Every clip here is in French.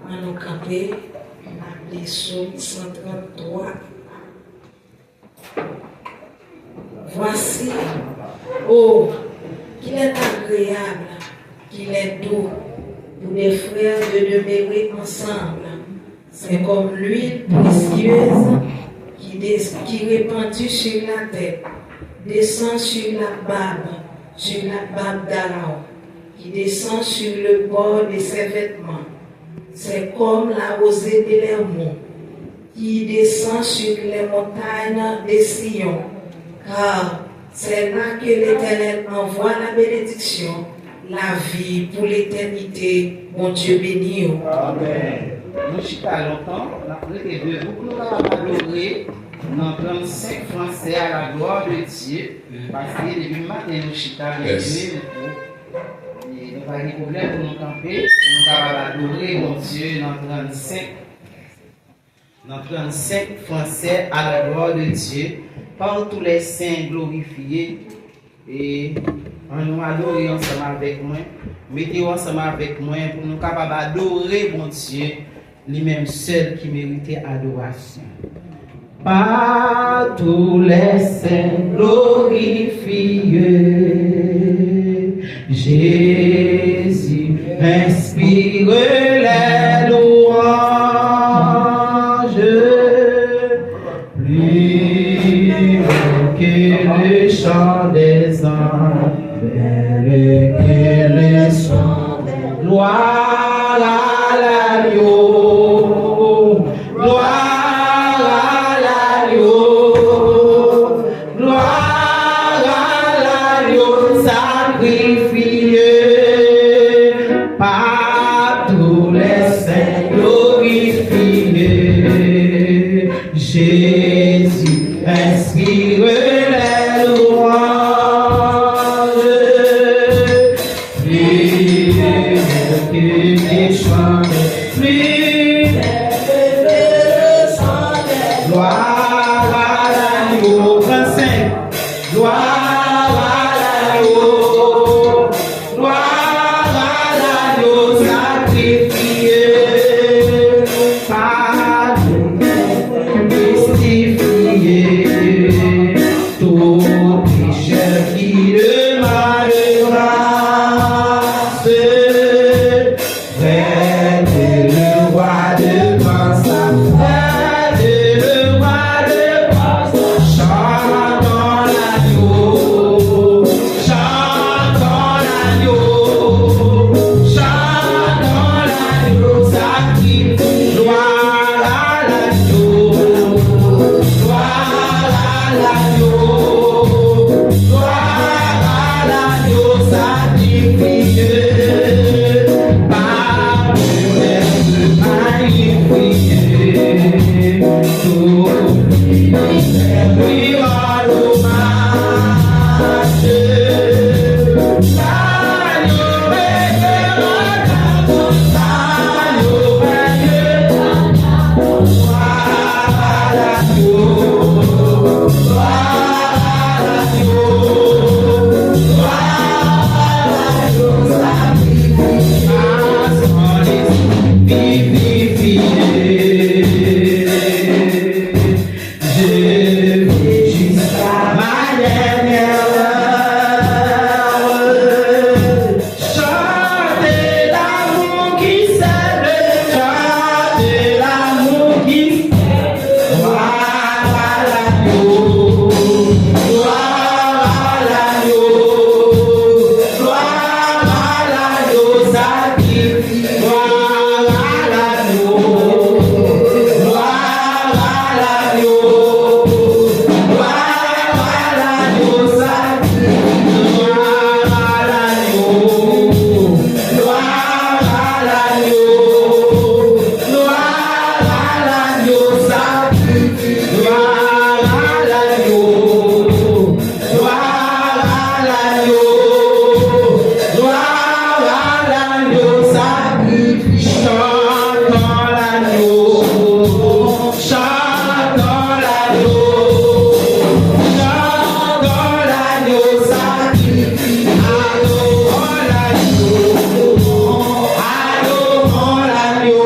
à nous camper, appelé Psaume 133. Voici, oh, qu'il est agréable, qu'il est doux pour les frères de demeurer ensemble. C'est comme l'huile précieuse qui répandue sur la tête, descend sur la barbe d'Aaron, qui descend sur le bord de ses vêtements. C'est comme la rosée de l'Hermon, qui descend sur les montagnes de Sion. Car c'est là que l'Éternel envoie la bénédiction, la vie pour l'éternité. Mon Dieu béni. Amen. Nous chita longtemps, on a prêté debout pour nous adorer dans 35 français à la gloire de Dieu. Parce que depuis le matin, nous chita avec Dieu. Nous n'avons pas de problème pour nous camper. Nous allons adorer mon Dieu dans 35 français à la gloire de Dieu. Par tous les saints glorifiés. Et on nous adorer ensemble avec moi. Mettez-vous ensemble avec moi pour nous capables d'adorer mon Dieu, lui-même seul qui méritait adoration. Par tous les saints glorifiés, Jésus inspire les louanges, plus que le chant des anges, belle que le chant des gloire à l'agneau, gloire à l'agneau, gloire à l'agneau sacrifié par tous les saints glorifiés. Jésus inspire les louanges, plus que les chants, plus que les chants, gloire à l'agneau, 35, gloire à l'agneau, gloire à l'agneau sacrifié par mystifié, tout pécheur qui demandera vers le roi devant sa vers le roi devant sa chantons l'agneau, chantons l'agneau, sacrifié, gloire à l'agneau, gloire à l'agneau, gloire à l'agneau sacrifié par les magnifiés, tout lui rend hommage. L'agneau est l'agneau, gloire à l'agneau, gloire à l'agneau, gloire à l'agneau sacrifié par son esprit vivifié. Je vis jusqu'à ma dernière heure, chanter l'amour qui s'aime, chanter l'amour qui s'aime, gloire à l'agneau, gloire à l'agneau, gloire à l'agneau sacrifié, gloire à l'agneau, gloire à l'agneau, gloire à l'agneau sacrifié, gloire à l'agneau, gloire à l'agneau, gloire à l'agneau sacrifié, gloire à l'agneau, gloire à l'agneau, gloire à l'agneau sacrifié, chantons l'agneau, chantons l'agneau, chantons l'agneau sacrifié, adorons l'agneau, adorons l'agneau,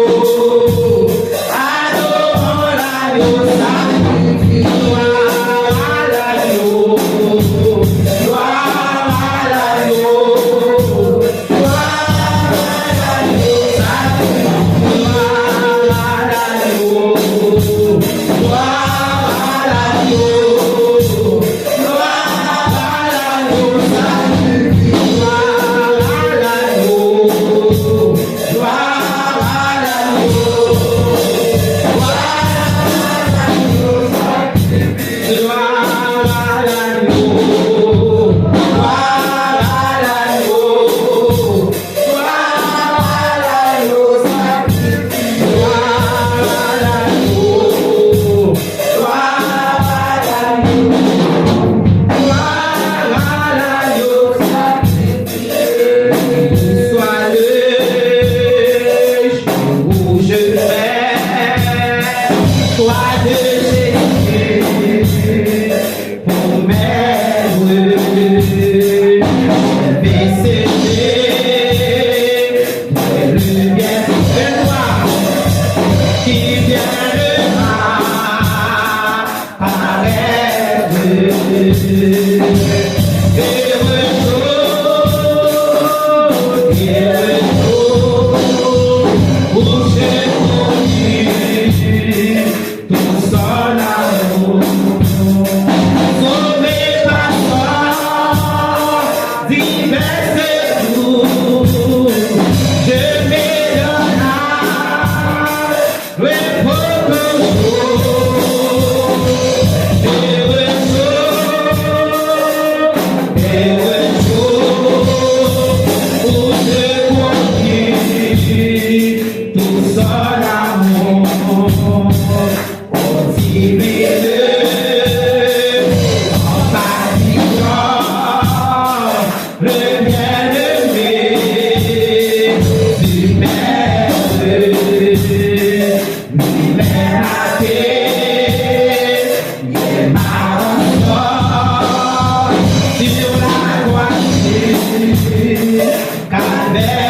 tout son amour, aussi vite, en bâtissant le bien-aimé, superbe, liberté, il marche sur la croix du calvaire.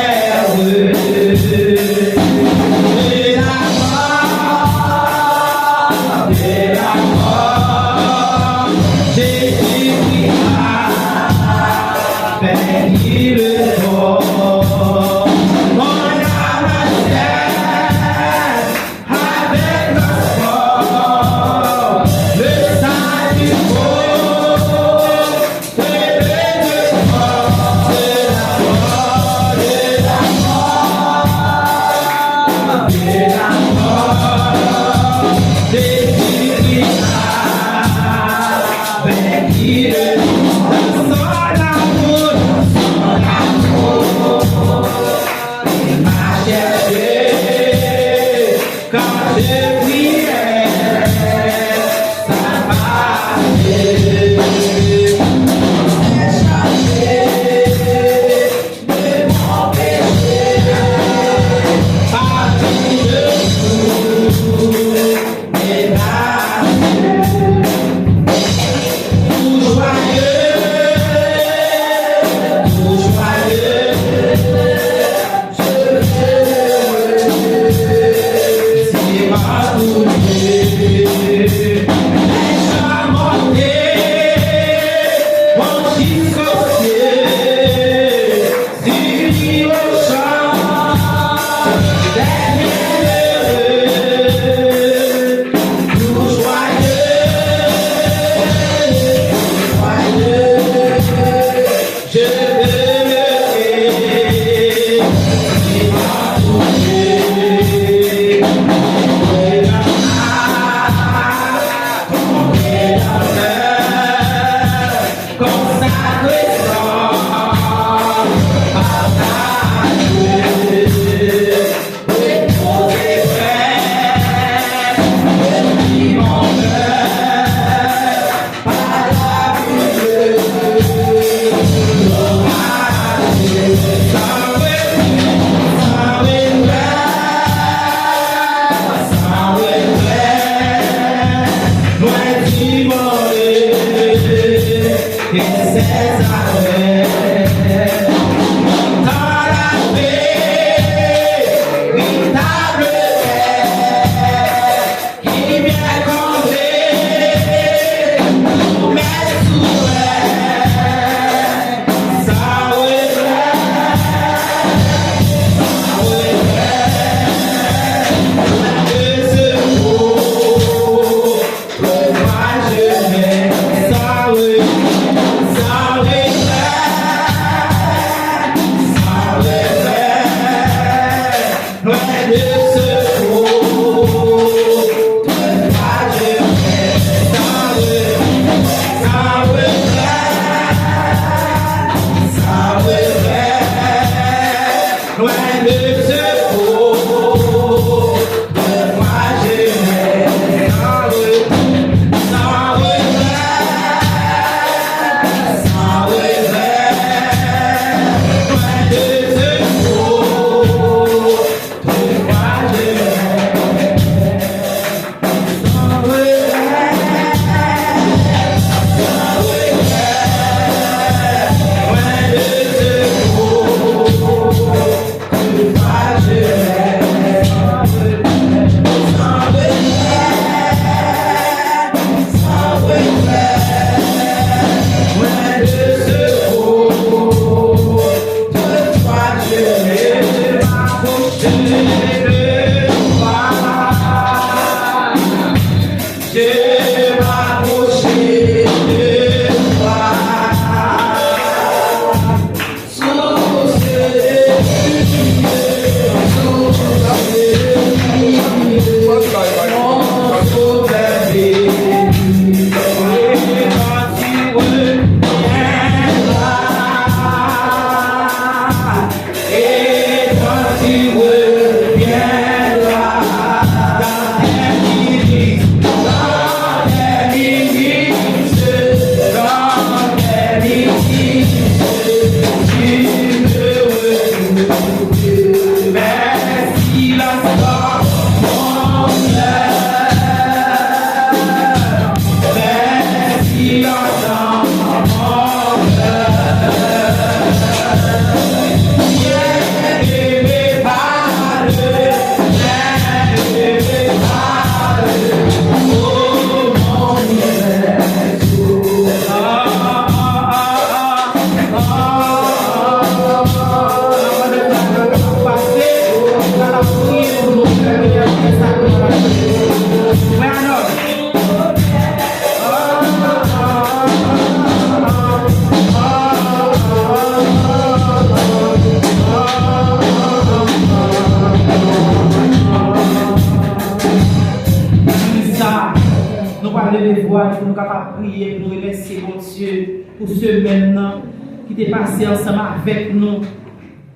capables de lever voix, pour nous capables de prier, pour nous remercier, mon Dieu, pour ce maintenant qui t'est passé ensemble avec nous.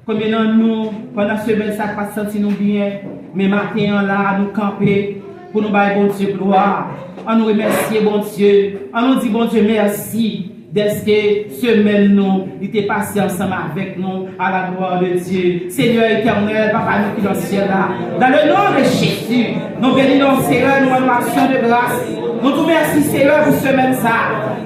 Combien de nous, pendant ce semaine, ça pas senti nous bien, mais matin là, nous camper pour nous bailler, bon Dieu, gloire. On nous remercie, bon Dieu. On nous dit, bon Dieu, merci. Dès que semaine nous, il était passé ensemble avec nous à la gloire de Dieu. Seigneur éternel, Papa nous qui dans le ciel là. Dans le nom de Jésus, nous bénissons Seigneur, nous en action de grâce. Nous te remercions Seigneur pour semaine ça.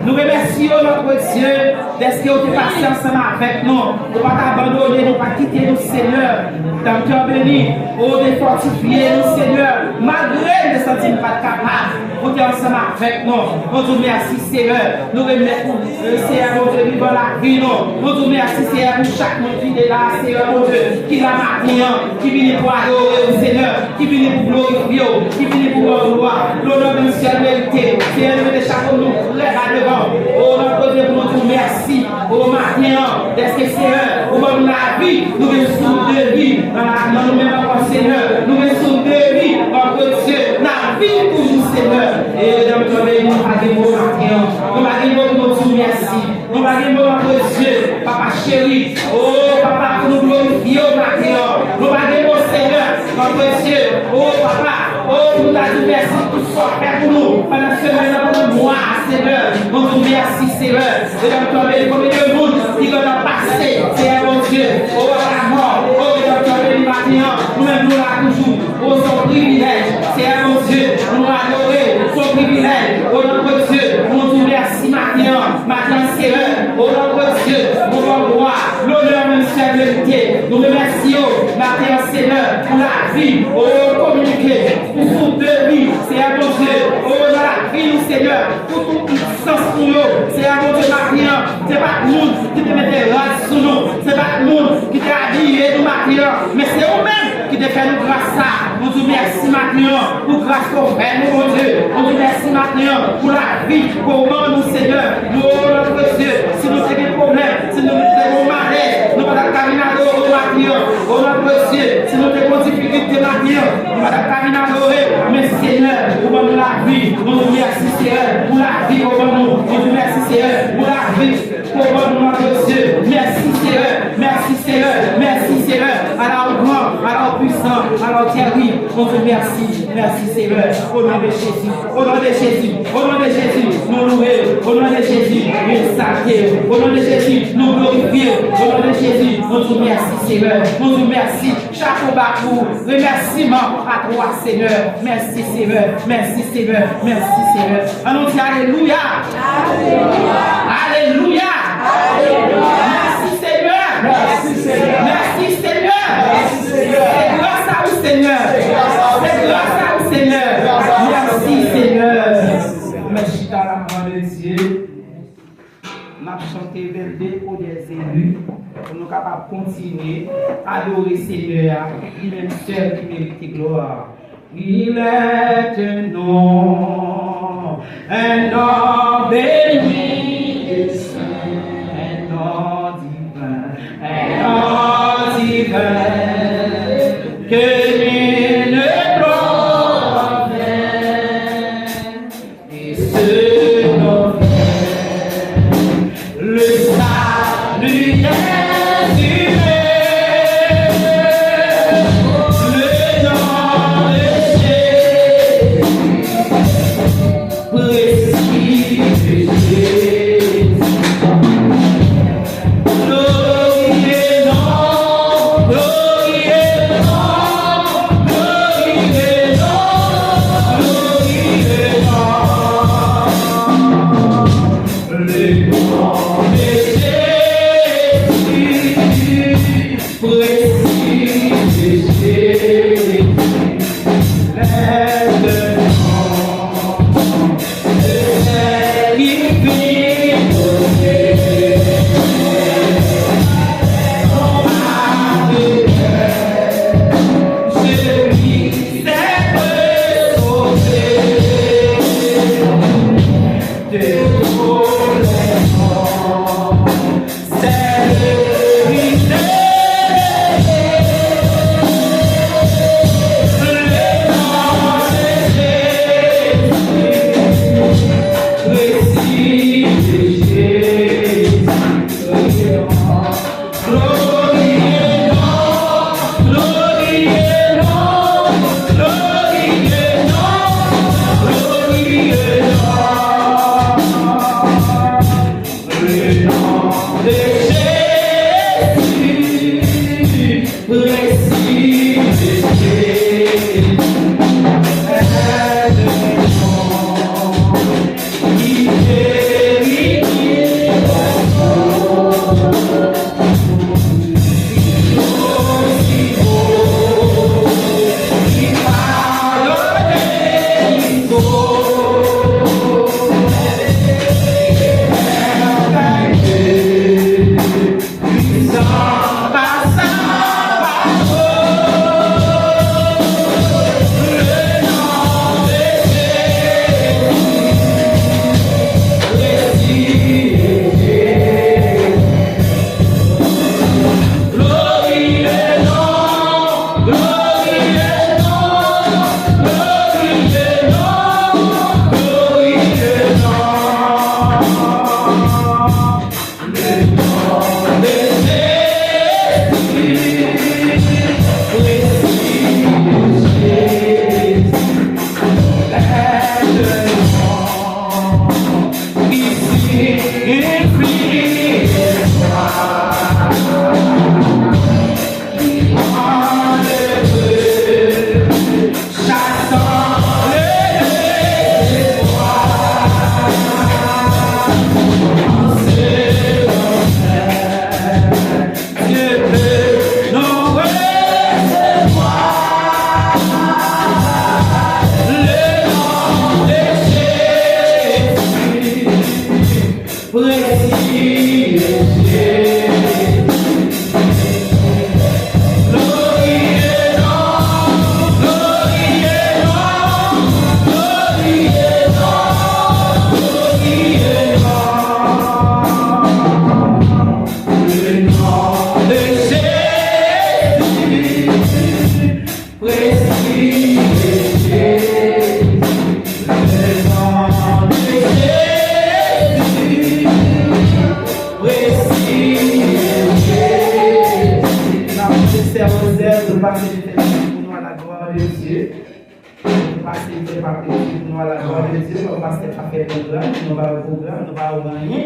Nous remercions notre Dieu dès que tu es passé ensemble avec nous. Nous ne pas t'abandonner, nous ne pas quitter nous Seigneur. Dans cœur béni, oh de fortifier nous Seigneur. Malgré ne sentir pas capable, pour être ensemble avec nous. Nous te remercions Seigneur. Nous remercions Seigneur mon Dieu vivant la vie nous. Nous te remercions Seigneur pour chaque monde qui est là, Seigneur mon Dieu, qui l'a maintenant, qui vient pour adorer au Seigneur, qui vient pour glorifier, qui vient pour gloire. L'honneur de ciel mérité. Seigneur, nous mettons chaque nous lève à devant. Oh notre Dieu, pour nous merci. Oh maintenant, est-ce que Seigneur, au moment de la vie, nous sommes de vie. Dans nous-mêmes encore Seigneur, nous sommes de vie. Notre Dieu, la vie toujours Seigneur. Et dans notre vie, nous pas de mots maintenant. Nous pas de mots pour nous merci. Nous pas de mots notre Dieu, Papa chéri. Oh Papa, pour nous glorifier maintenant. Nous pas de mots Seigneur, notre Dieu. Oh Papa, oh nous t'as dit merci pour ce soir pour nous. Pendant ce moment, pendant moi, Seigneur. Nous te merci Seigneur. Et dans notre vie, comme le monde qui va passer, Seigneur mon Dieu. Oh la mort, oh dans notre vie maintenant. Nous-mêmes nous là toujours. Oh son privilège, Seigneur mon Dieu. Nous adorer son privilège. Oh notre Dieu, nous te merci maintenant. Maintenant Seigneur, oh notre Dieu, nous allons voir l'honneur même Seigneur vérité. Nous remercions maintenant Seigneur pour la vie, oh communiquer, pour son de vie, Seigneur mon Dieu, oh dans la vie nous Seigneur, pour tout sens pour nous, Seigneur mon Dieu maintenant, c'est pas le monde qui te met des races sur nous, c'est pas le monde qui t'a habillé nous maintenant, mais c'est vous-même qui te fait nous grâce à. Nous te merci maintenant pour grâce qu'on fait nous mon Dieu, nous te merci maintenant pour la vie, comment nous Seigneur, nous notre Dieu, si nous avons des problèmes, si nous avons malaise, nous pas caminar au maintenant, oh notre Dieu, si nous avons des difficultés maintenant, nous pas caminar mais Seigneur, pour nous la vie, nous te merci Seigneur, pour la vie, nous te merci Seigneur, pour la vie, pour nous notre Dieu, merci Seigneur, merci Seigneur, merci Seigneur, alors grand, alors puissant, alors Thierry, on te merci, merci Seigneur, au nom de Jésus, au nom de Jésus, au nom de Jésus, nous louons, au nom de Jésus, nous saluons, au nom de Jésus, nous glorifions, au nom de Jésus, nous te merci Seigneur, nous te merci, chaque bakou, remerciement à toi Seigneur, merci Seigneur, merci Seigneur, merci Seigneur, allons dire Alléluia, Alléluia, Alléluia, merci Seigneur, merci Seigneur, merci Seigneur, merci Seigneur, c'est grâce à vous Seigneur, c'est grâce à vous Seigneur, merci Seigneur, merci à la main de Dieu. N'a chanté vers pour des élus, pour nous capables de continuer à adorer Seigneur, lui-même seul qui mérite gloire. Il est un nom béni, un nom divin, que nul ne profane, et ce nom le salut des humains, le nom de Jésus, précieux de Jésus. à la gloire de Dieu. Parce que c'est pas possible nous à la gloire de Dieu, on va faire un programme, on va au programme, on va au gagner.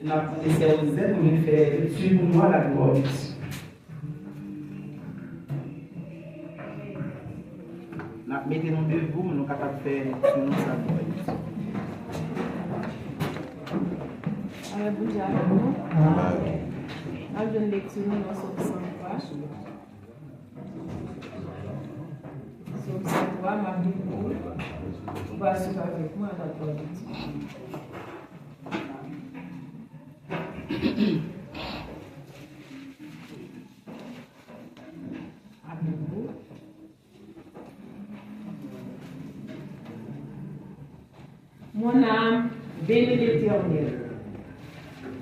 On a laissé aux aides pour nous faire Dieu pour nous à la gloire de Dieu. Mettez-nous debout, nous sommes capables de faire pour nous à la gloire de Dieu. Allez, bouger avec nous. Nous avons une lecture dans Somme 103. Somme 103, Marie-Paul. Vous va suivre avec moi à la gloire de Dieu. Amen. Mon âme bénit l'Éternel.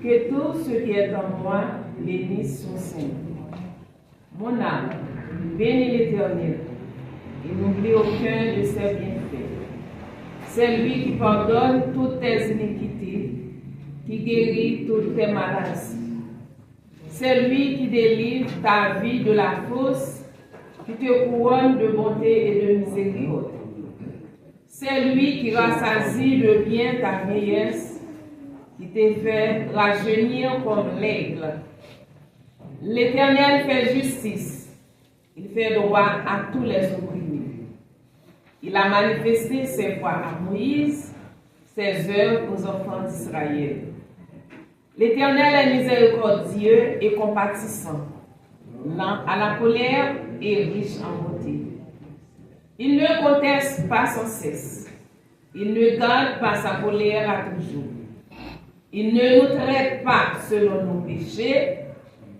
Que tout ce qui est en moi bénisse son Saint. Mon âme bénit l'Éternel et n'oublie aucun de ses bienfaits. C'est lui qui pardonne toutes tes iniquités, qui guérit toutes tes maladies. C'est lui qui délivre ta vie de la fosse, qui te couronne de bonté et de miséricorde. C'est lui qui rassasie de bien ta vieillesse, qui te fait rajeunir comme l'aigle. L'Éternel fait justice, il fait droit à tous les opprimés. Il a manifesté ses voies à Moïse, ses œuvres aux enfants d'Israël. L'Éternel est miséricordieux et compatissant, lent à la colère et riche en bonté. Il ne conteste pas sans cesse. Il ne garde pas sa colère à toujours. Il ne nous traite pas selon nos péchés.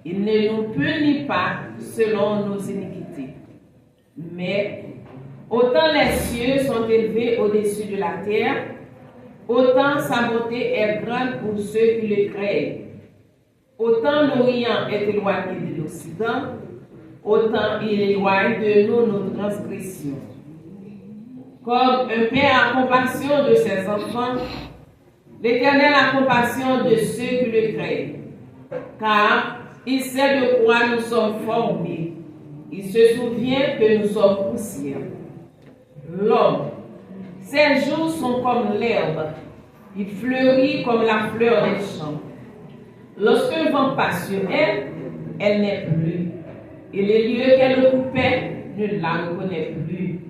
Il ne nous punit pas selon nos iniquités. Mais autant les cieux sont élevés au-dessus de la terre, autant sa bonté est grande pour ceux qui le craignent. Autant l'Orient est éloigné de l'Occident, autant il éloigne de nous nos transgressions. Comme un père a compassion de ses enfants, l'Éternel a compassion de ceux qui le craignent. Car il sait de quoi nous sommes formés. Il se souvient que nous sommes poussière. L'homme, ses jours sont comme l'herbe. Il fleurit comme la fleur des champs. Lorsque le vent passe sur elle, elle n'est plus. Et les lieux qu'elle occupait ne la reconnaît plus.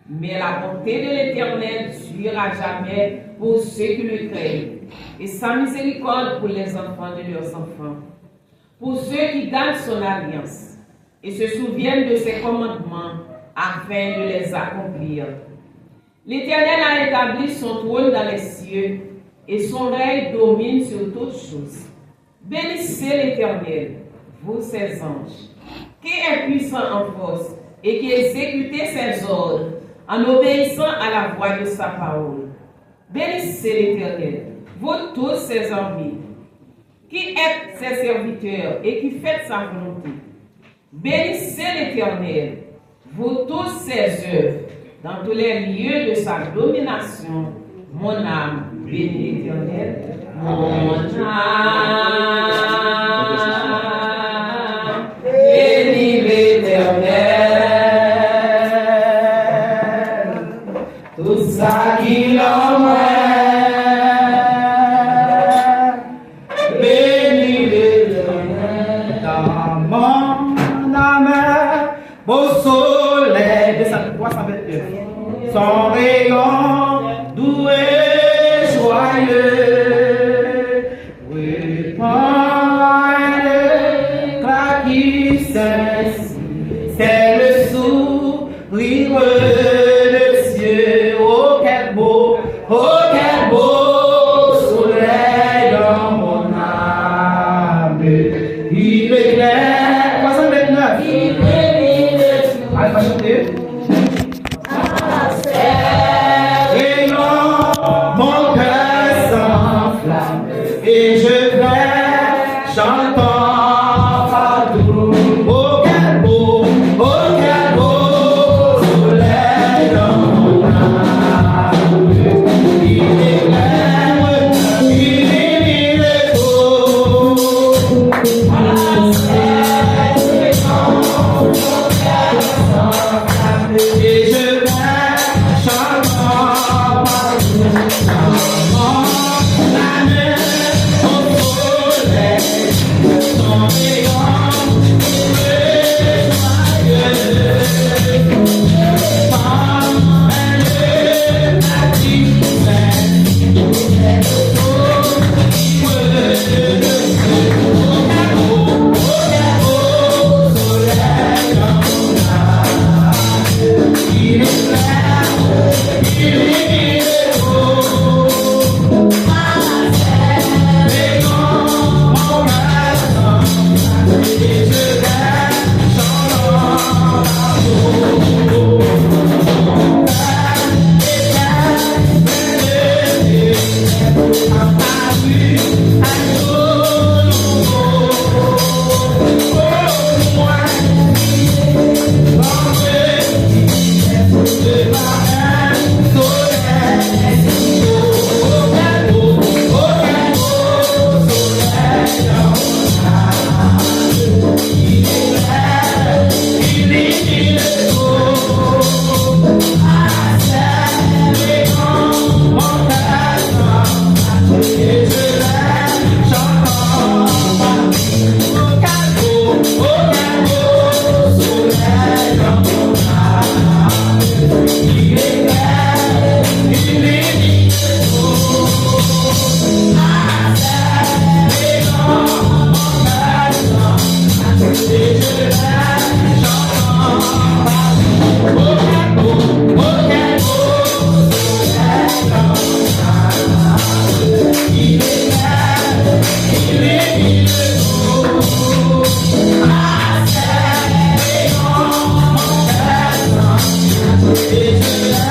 Mais la bonté de l'Éternel durera jamais pour ceux qui le craignent, et sa miséricorde pour les enfants de leurs enfants, pour ceux qui gardent son alliance et se souviennent de ses commandements afin de les accomplir. L'Éternel a établi son trône dans les cieux et son règne domine sur toutes choses. Bénissez l'Éternel, vous ses anges, qui est puissant en force et qui exécute ses ordres en obéissant à la voix de sa parole. Bénissez l'Éternel, vous tous ses armées, qui êtes ses serviteurs et qui faites sa volonté. Bénissez l'Éternel, vous tous ses œuvres, dans tous les lieux de sa domination. Mon âme bénit l'Éternel. Mon âme bénit l'Éternel. Tout ça qu'il en moi. Au soleil de sa 329, son rayon doux et joyeux, répand l'éclat qui cesse, c'est le sourire de Dieu. Oh quel beau soleil dans mon âme, il éclaire. 329. Allez, va chanter. Mon cœur s'enflamme et je vais chantant partout. Oh quel beau soleil dans mon âme. Il éclaire, il illumine le tout. Mon cœur s'enflamme. Et je vais chantant partout, la mer au soleil, son rayon Et je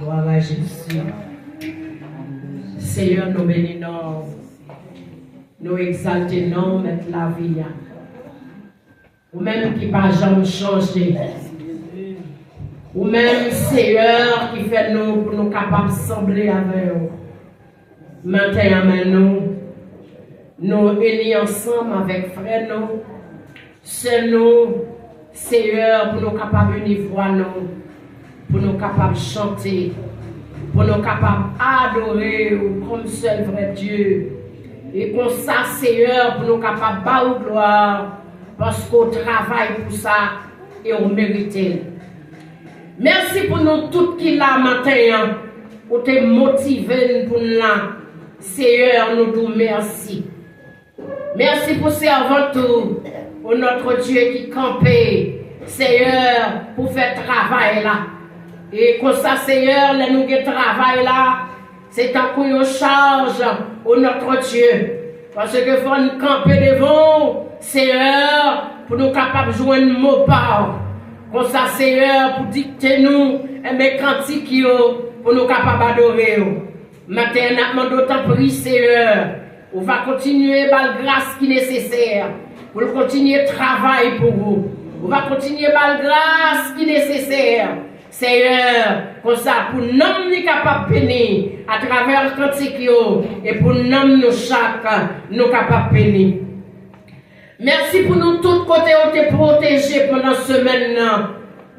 Gloire à Jésus. Seigneur, nous bénissons, nous exaltons, mettre la vie. Ou même qui pas jamais changer. Ou même Seigneur qui fait nous pour nous capables de sembler avec vous. Maintenant, nous unis ensemble avec frères nous. C'est nous, Seigneur, pour nous capables d'unir voix nous. Pour nous capables de chanter, pour nous capables d'adorer comme seul vrai Dieu. Et comme ça, Seigneur, pour nous capables de battre gloire, parce qu'on travaille pour ça et on mérite. Merci pour nous tous qui là matin, pour te motiver pour nous là. Seigneur, nous disons merci. Merci pour servir tout, pour notre Dieu qui campait, Seigneur, pour faire travail là. Et comme ça, Seigneur, là, nous qui travaillons là, c'est un coup de charge au notre Dieu. Parce que faut nous camper devant, Seigneur, pour nous capables de jouer un mot par. Comme ça, Seigneur, pour dicter nous, mes cantiques, pour nous capables d'adorer. Maintenant, d'autant plus, Seigneur, on va continuer par la grâce qui est nécessaire, pour continuer le travail pour vous. On va continuer par la grâce qui est nécessaire. Seigneur, comme ça, pour nous nous capables de bénir à travers le cantique et pour nous chaque, nous capables de bénir. Merci pour nous tous côtés où te protéger pendant ce semaine.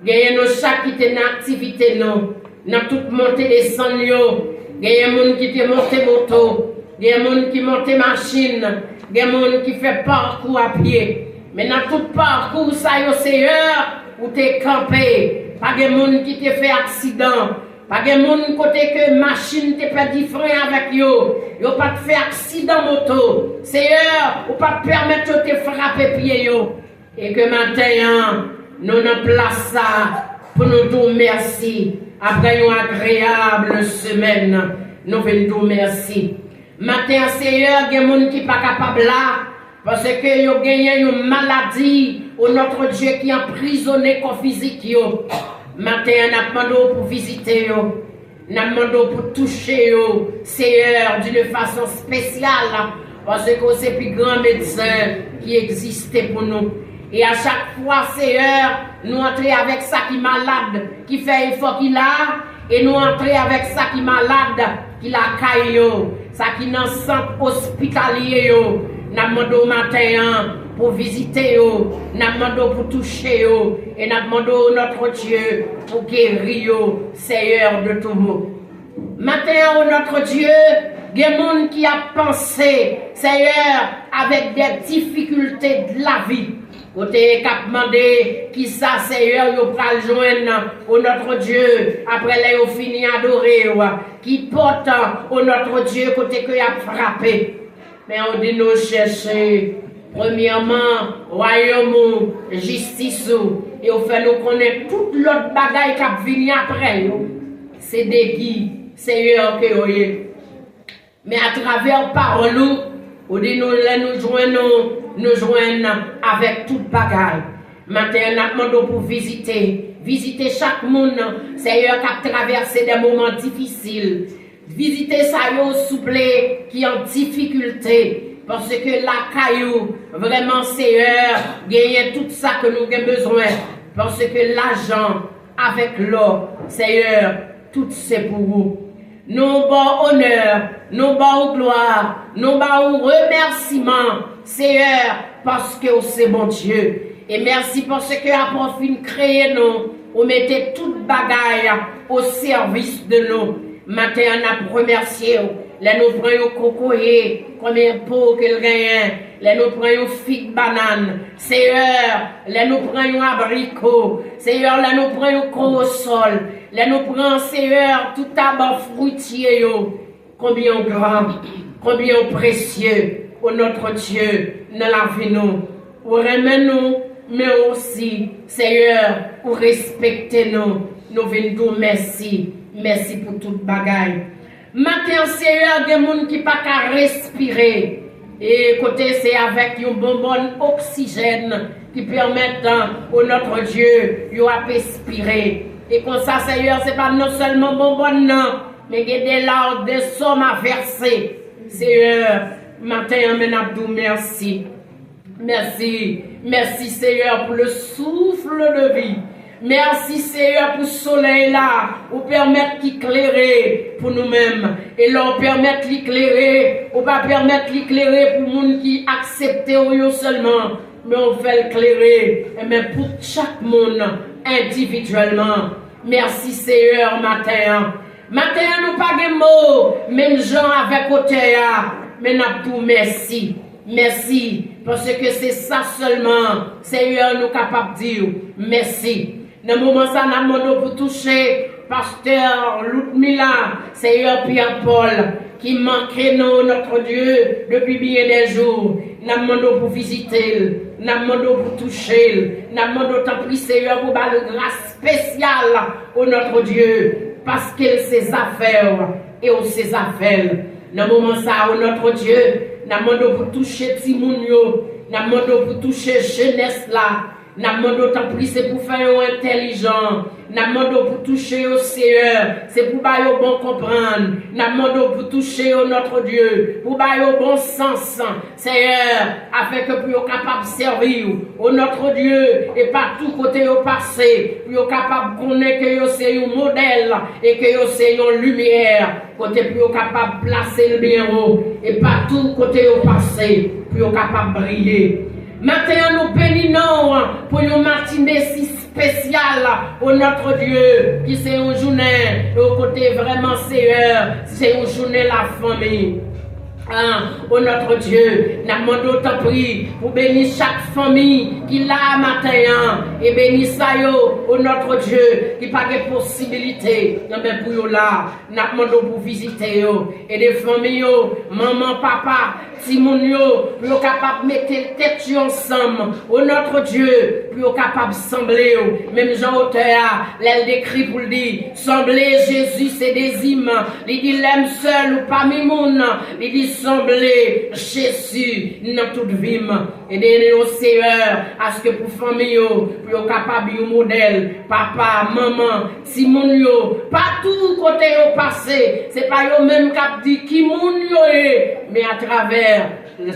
Gagnez nous chaque qui était dans l'activité, dans toute montée des sons. Gagnez des gens qui te monté moto, gagnez des gens qui montent machine, gagnez des gens qui fait parcours à pied. Mais dans tout parcours, ça y est, Seigneur, où t'es campé. Pas de monde qui te fait accident. Pas de monde côté que machine te fait différent avec yo. Yo pas te fait accident moto. Seigneur, Seigneur, ou pas permettre de te frapper pied yo. Et que maintenant, nous nous place ça pour nous dire merci. Après une agréable semaine, nous venons dire merci. Maintenant, Seigneur, il y a des gens qui ne sont pas capables là, parce que ils ont gagné une maladie, ou notre Dieu qui est emprisonné comme physique. Maintenant, nous demandons pour visiter, nous demandons pour toucher, Seigneur, d'une façon spéciale, parce que c'est le plus grand médecin qui existait pour nous. Et à chaque fois, Seigneur, nous entrons avec ça qui est malade, qui fait effort qu'il a, et nous entrons avec ça qui est malade, qui a caillou, ça qui est dans le centre hospitalier, nous demandons matin pour visiter, nous demandons pour toucher, et nous demandons notre Dieu pour guérir, Seigneur de tout mot. Matin, notre Dieu, il y a des gens qui a pensé, Seigneur, avec des difficultés de la vie. Côté cap demandé qui ça Seigneur yo pral joindre au notre Dieu après les yo fini adorer qui porte au notre Dieu côté que y a frappé mais on dit nous chercher premièrement royaume justice et on fait nous connaître toute l'autre bagaille qui a venu après c'est des qui Seigneur que yo mais à travers parole on dit nous joindre avec toute bagaille. Maintenant, nous demandons pour visiter chaque monde, Seigneur, qui a traversé des moments difficiles. Visiter ça, souple, qui est en difficulté. Parce que la caillou, vraiment, Seigneur, gagne tout ça que nous avons besoin. Parce que l'argent, avec l'or, Seigneur, tout c'est pour vous. Nous bon honneur, nous bon gloire, nous bon remerciement, Seigneur, parce que c'est bon Dieu. Et merci parce que après fin créer nous, on mettait toute bagaille au service de nous. Maintenant, on a remercié. Là, nous prenons cocoyer, combien pot qu'il gagne. Là, nous prenons figue banane. Seigneur, là, nous prenons abricot. Seigneur, là, nous prenons corosol. Là, nous prenons, Seigneur, tout tabac fruitier. Combien grand, combien précieux, pour notre Dieu, dans la vie nous. Pour aimer nous, mais aussi, Seigneur, pour respecter nous. Nous venons dire merci. Merci pour toute bagaille. Maintenant, Seigneur, il y a des gens qui ne peuvent pas respirer. Et côté, c'est avec un bonbon oxygène qui permet à notre Dieu de respirer. Et comme ça, Seigneur, ce n'est pas non seulement bonbon, non, mais il y a des larmes, des sommes à verser. Seigneur, maintenant, on merci. Merci. Merci, Seigneur, pour le souffle de vie. Merci Seigneur pour le soleil là, ou permettre qu'il éclaire pour nous-mêmes. Et leur permettre l'éclairer, ou pas permettre l'éclairer pour les gens qui acceptent seulement, mais on fait l'éclairer, mais pour chaque monde individuellement. Merci Seigneur matin. Matin nous pas de mots, même gens avec côté mais nous tout merci. Merci, parce que c'est ça seulement, Seigneur, nous capables de dire merci. Dans le moment ça, nous demandons pour toucher Pasteur Ludmila, Seigneur Pierre-Paul, qui manquait nous, notre Dieu, depuis bien des jours. Nous demandons pour visiter, nous demandons pour toucher, nous demandons tant pis, Seigneur, pour faire une grâce spéciale au notre Dieu, parce qu'il ses affaires et au ses affaires. Dans le moment ça, au notre Dieu, nous demandons pour toucher Timonio, nous demandons pour toucher jeunesse là. Nous demandons tant pis, c'est pour faire intelligent. Nous demandons pour toucher au Seigneur, c'est pour bailler au bon comprendre. Nous demandons pour toucher au notre Dieu, pour bailler au bon sens, Seigneur, afin que pour capable de servir au notre Dieu et pas tout côté au passé, pour capable de connaître que c'est un modèle et que c'est une lumière, côté pour capable de placer le bien haut et pas tout côté au passé, pour capable de briller. Maintenant, nous bénissons pour une matinée si spéciale au notre Dieu, qui c'est une journée, au côté vraiment Seigneur, c'est une journée la famille. Oh notre Dieu, nous demandons tant pis pour bénir chaque famille qui l'a matin et bénir ça yo, oh notre Dieu, qui pas de possibilité, mais pour yo là, nous demandons pour visiter yo et des familles yo, maman, papa, Timon yo, pour capable mettre tête ensemble, oh notre Dieu, pour capable sembler yo, même Jean auteur, elle décrit pour dire, sembler Jésus c'est des hymnes, il dit l'aime seul ou parmi moun, il dit sembler Jésus dans toute vie et donner au Seigneur à ce que pour famille pour capable un modèle papa maman si moun yo partout côté au passé c'est pas yo même qui dit qui moun yo est mais à travers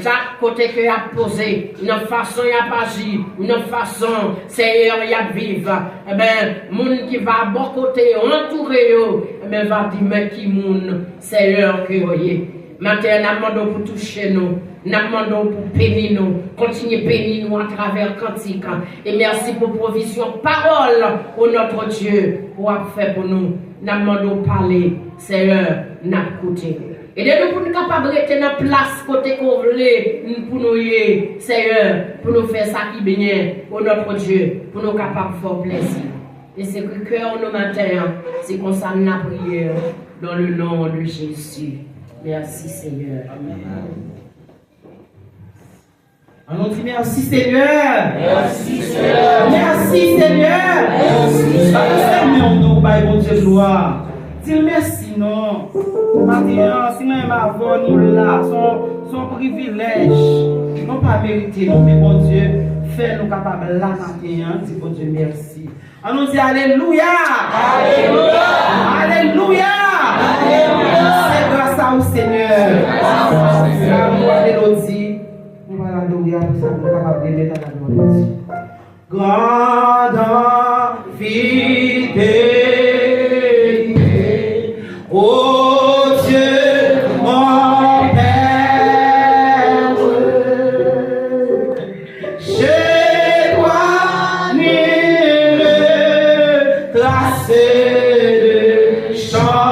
chaque côté que y a posé une façon y a agi une façon Seigneur y a vivre et ben moun qui va à bon côté entouré yo et ben va dire mais qui moun Seigneur que yo est. Maintenant, nous demandons pour toucher nous, nous demandons pour bénir nous, continuer à bénir nous à travers cantique. Et merci pour provision, parole, au notre Dieu, pour faire pour nous. Nous demandons parler, Seigneur, nous écouter. Et de nous pour nous capables de rester dans la place côté qu'on veut, pour nous y Seigneur, pour nous faire ça qui bénit, au notre Dieu, pour nous capables de faire plaisir. Et c'est que cœur nous matin, c'est qu'on s'en a prière dans le nom de Jésus. Merci Seigneur. Amen. On dit merci Seigneur. Merci Seigneur. Merci Seigneur. Merci Seigneur. Nous bon Dieu gloire. Dis merci non. Maintenant, si même avant nous là, son privilège. Non pas mérité, non, mais bon Dieu, fais-nous capables là matin. Dis bon Dieu merci. On nous dit Alléluia. Alléluia. Alléluia. C'est grâce à vous, Seigneur. C'est à vous, Mélodie. Nous allons alléluia pour ça, nous sommes capables de mettre à la gloire de Dieu. Grande fidélité, ô Dieu, mon Père, chez toi, nul tracé de changement.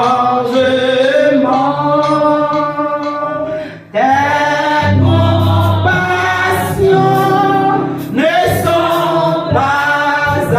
Tes compassions ne sont pas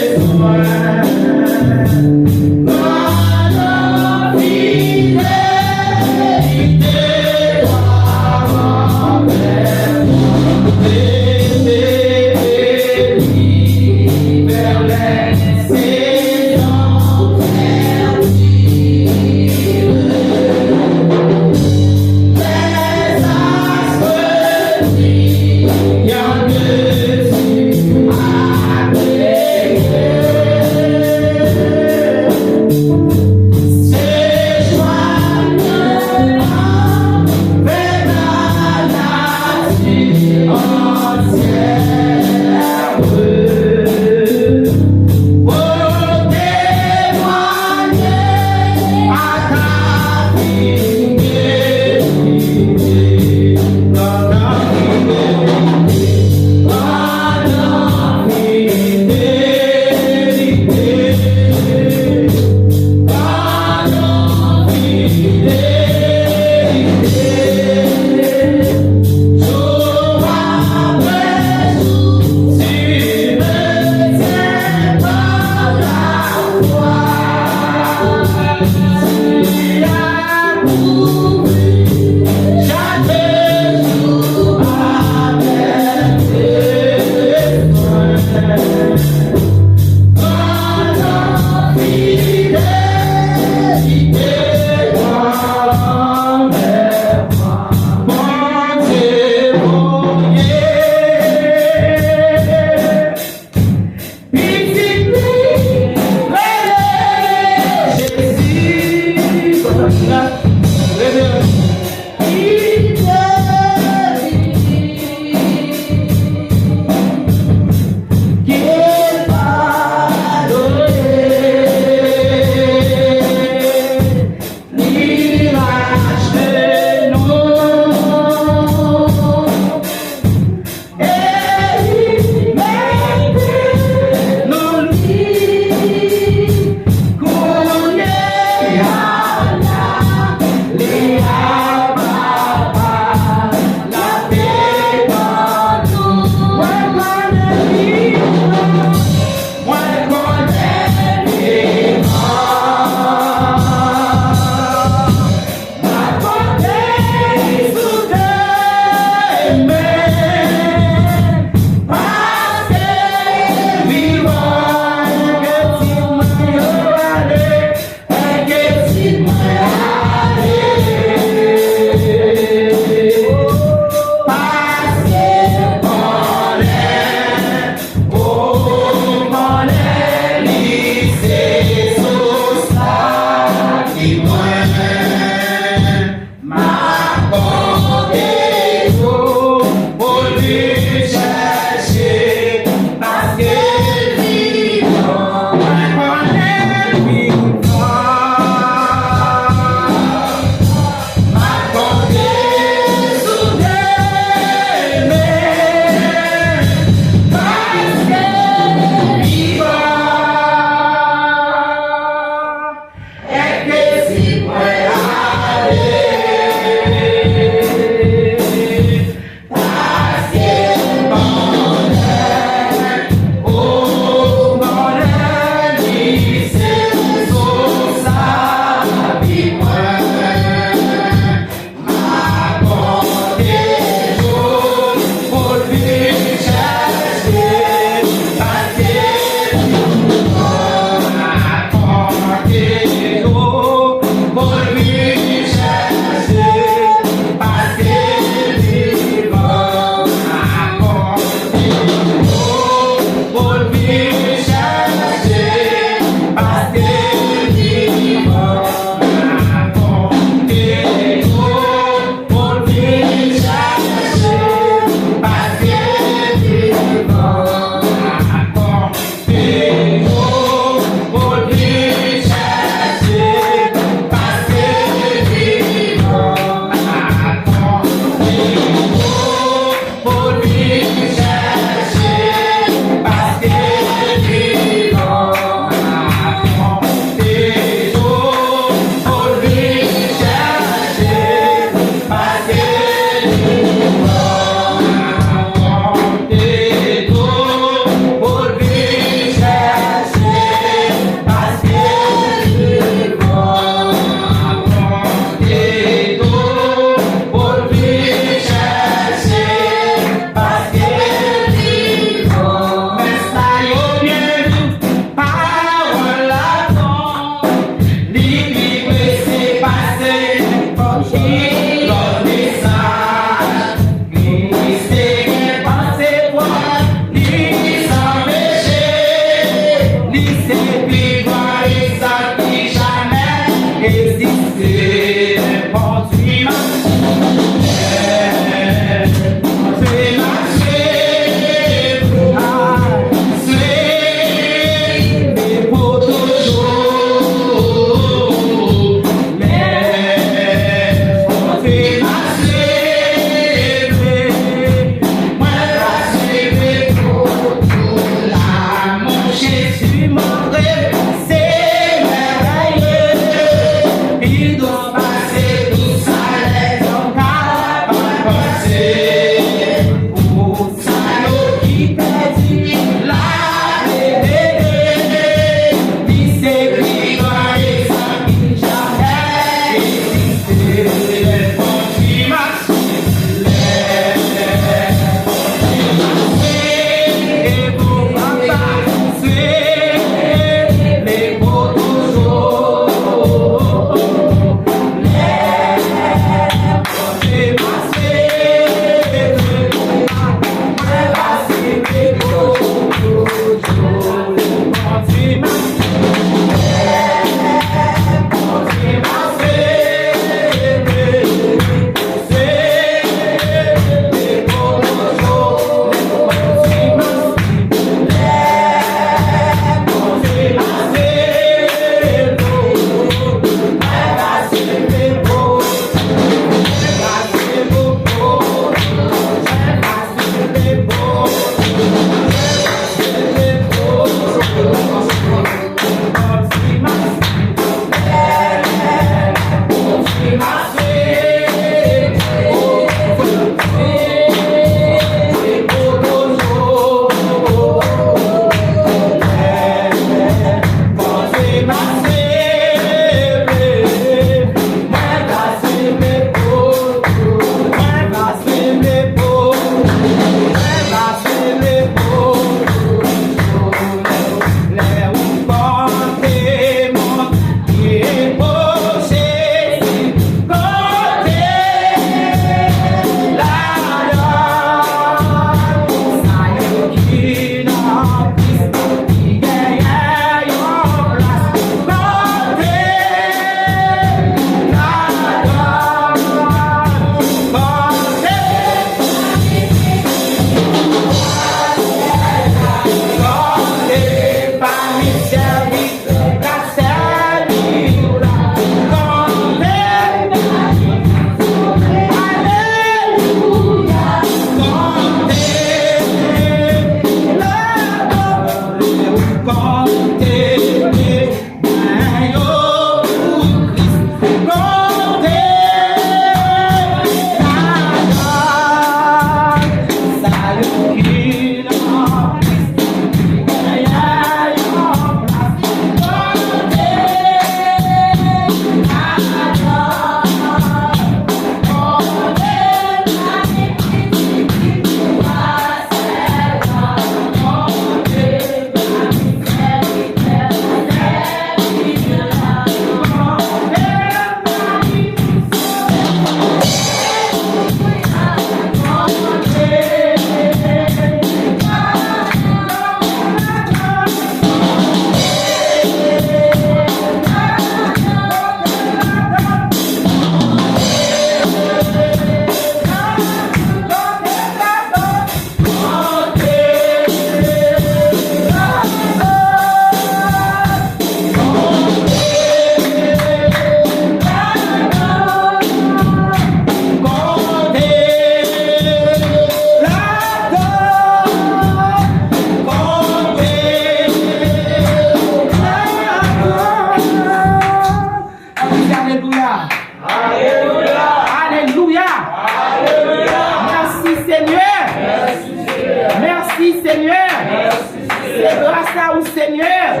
Seigneur.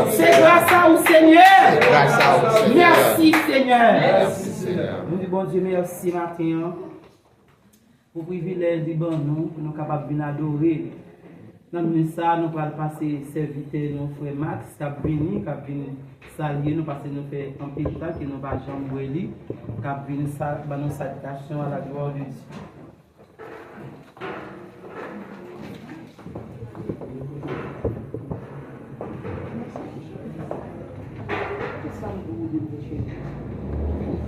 C'est grâce à vous, Seigneur. Grâce à vous, Seigneur. Merci, Seigneur. Merci, Seigneur. Nous disons, bon Dieu, merci matin pour le privilège de nous, pour nous capables de venir adorer. Dans le ça, nous allons passer serviteur, nos frères Max, qui a venu saluer nous, parce que nous faisons un peu de temps, qui nous va Jean Boueli, qui a venu nous salutation à la gloire de Dieu.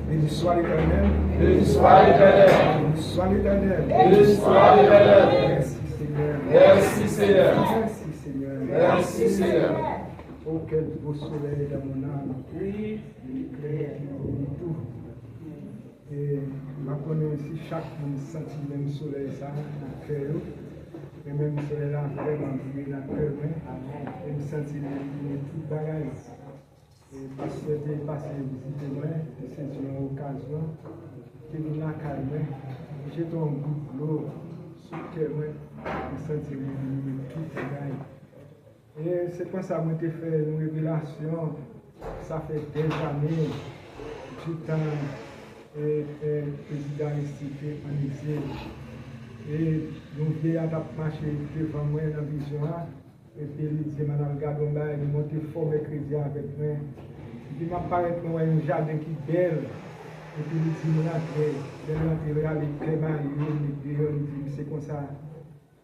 Béni soit l'Éternel. Béni soit l'Éternel. Béni soit l'Éternel. Béni soit l'Éternel. Merci Seigneur. Merci Seigneur. Merci Seigneur. Merci Seigneur. Oh, quel beau soleil dans mon âme. Oui. Il éclaire tout. Et je connais aussi chaque monde senti le même soleil ça, dans le cœur. Et même le soleil là, vraiment brûlé dans le cœur. Et je senti tout bagage. Et parce que j'ai passé visiter moi, c'est une occasion, qui est là calme, j'ai un goût de l'eau sur le cœur, je sens tout le Et c'est pour ça que j'ai fait une révélation, ça fait des années, du temps, président institué en exil. Et nous vieillards marché devant moi dans la vision. Et puis il dit, Madame Gadonda, il monte fort mercredi avec moi. Et puis il m'apparaît dans un jardin qui est belle. Et puis il dit, je rentre, il est très mal, il dit, c'est comme ça.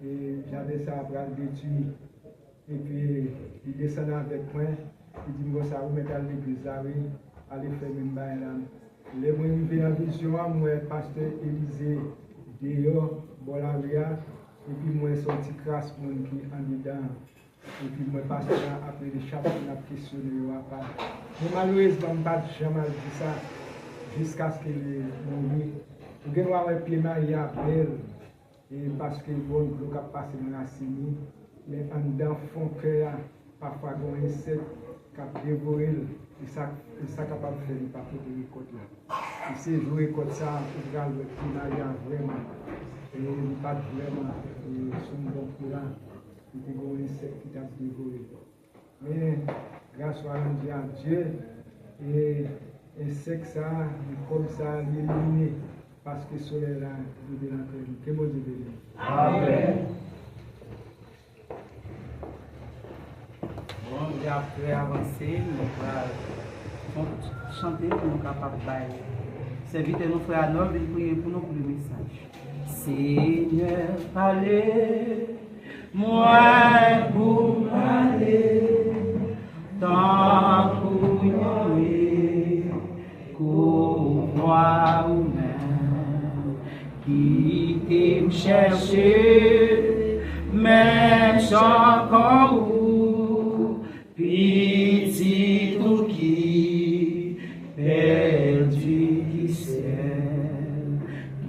Et j'avais ça à bras détruit. Et puis il descend avec moi. Il dit, moi, ça vous mettre à l'église, allez faire même bail là. Les moi, arrivé en vision, moi, pasteur Élisée, dehors, Bolavia. Et puis moi, sorti crasse pour qui en dedans. Et puis moi, pasteur, après les chapeaux, on a questionné. Mais malheureusement, je ne pas jamais dit ça jusqu'à ce qu'il mourut. Je vais voir un pied Maria belle. Et parce que bon, le cap passé dans la CENI, mais en dedans, fond cœur, parfois, il y a un insecte qui a dévoré. Et ça capable de faire une partie de récolte là. Et c'est jouer comme ça, pour regarder le pied Maria vraiment. Et pas vraiment sur un bon courant. Il y a un insecte qui t'a dévoré. Mais grâce à Dieu, et insecte ça, comme ça, éliminé. Parce que le soleil là, il est dans le cœur. Que bon Dieu bénisse. Amen. Bon, et après avancer, nous allons chanter pour nous capables de bailler. Serviteur nous frères Arnold, il prie pour nous pour le message. Seigneur, parlez, moi pour parler, tant pour y qu'au moi ou même, qui t'aime chercher, même chacun ou, petit ou qui, perdu qui sait,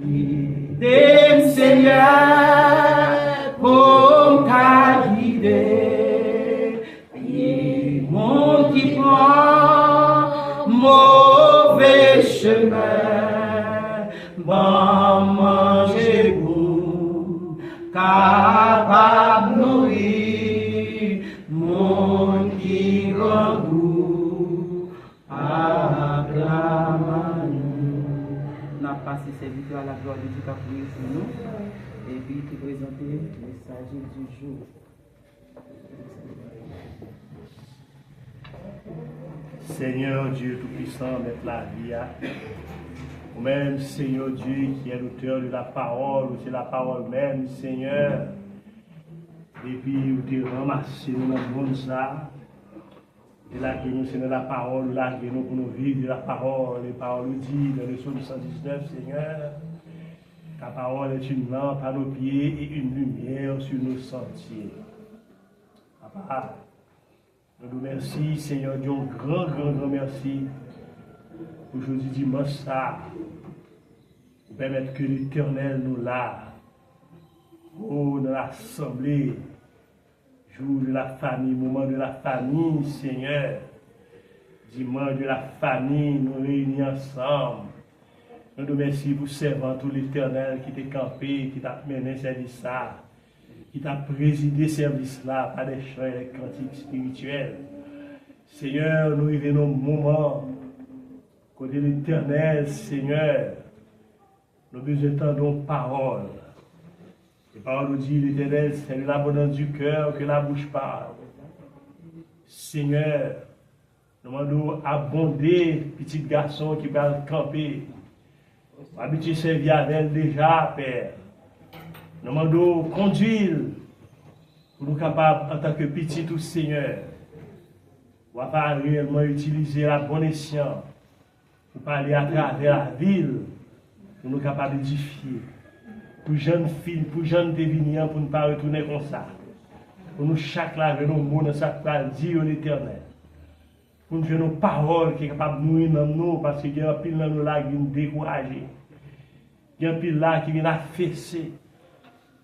guide Seigneur, pour me guider, et mon qui prend mauvais chemin, bon manger bon, capable nourrir, mon qui rend goût, acclame nous. N'a passé serviteur à la gloire de Dieu qui a prié pour nous, et puis qui présenter le message du jour. Seigneur Dieu Tout-Puissant, mettre la vie à ou même Seigneur Dieu qui est l'auteur de la parole, ou c'est la parole même, Seigneur. Et puis, vous te ramassez dans le monde ça. Et là, que nous, c'est la parole, là, que nous, pour nous vivre de la parole. Les paroles nous disent dans le psaume 119, Seigneur, ta parole est une lampe à nos pieds et une lumière sur nos sentiers. Papa, nous nous remercions, Seigneur Dieu, un grand merci. Aujourd'hui, dimanche, ça, pour permettre que l'Éternel nous l'a. Oh, dans l'assemblée, jour de la famille, moment de la famille, Seigneur. Dimanche de la famille, nous réunis ensemble. Nous nous remercions pour servir tout l'Éternel qui t'a campé, qui t'a mené service ça. qui t'a présidé ce service-là par des chants et des cantiques spirituels. Seigneur, nous vivons un moment, côté l'Éternel, Seigneur, nous besoin d'entendre parole. Les paroles nous disent, l'Éternel, c'est l'abondance du cœur que la bouche parle. Seigneur, nous demandons abonder petit garçon qui va camper. Habitué servir avec déjà, Père. Nous demandons conduire pour nous capables, en tant que petit ou Seigneur, on va réellement utiliser la bonne escient pour parler à travers la ville, pour nous capables d'édifier. Pour jeunes filles, pour jeunes déviniants, pour ne pas retourner comme ça. Pour nous chaque laver nos mots dans sa parole, dire l'Éternel. Pour nous faire nos paroles qui sont capables de nourrir dans nous, parce qu'il y a un pile dans nous là qui nous décourager. Il y a un pile là qui vient affaisser.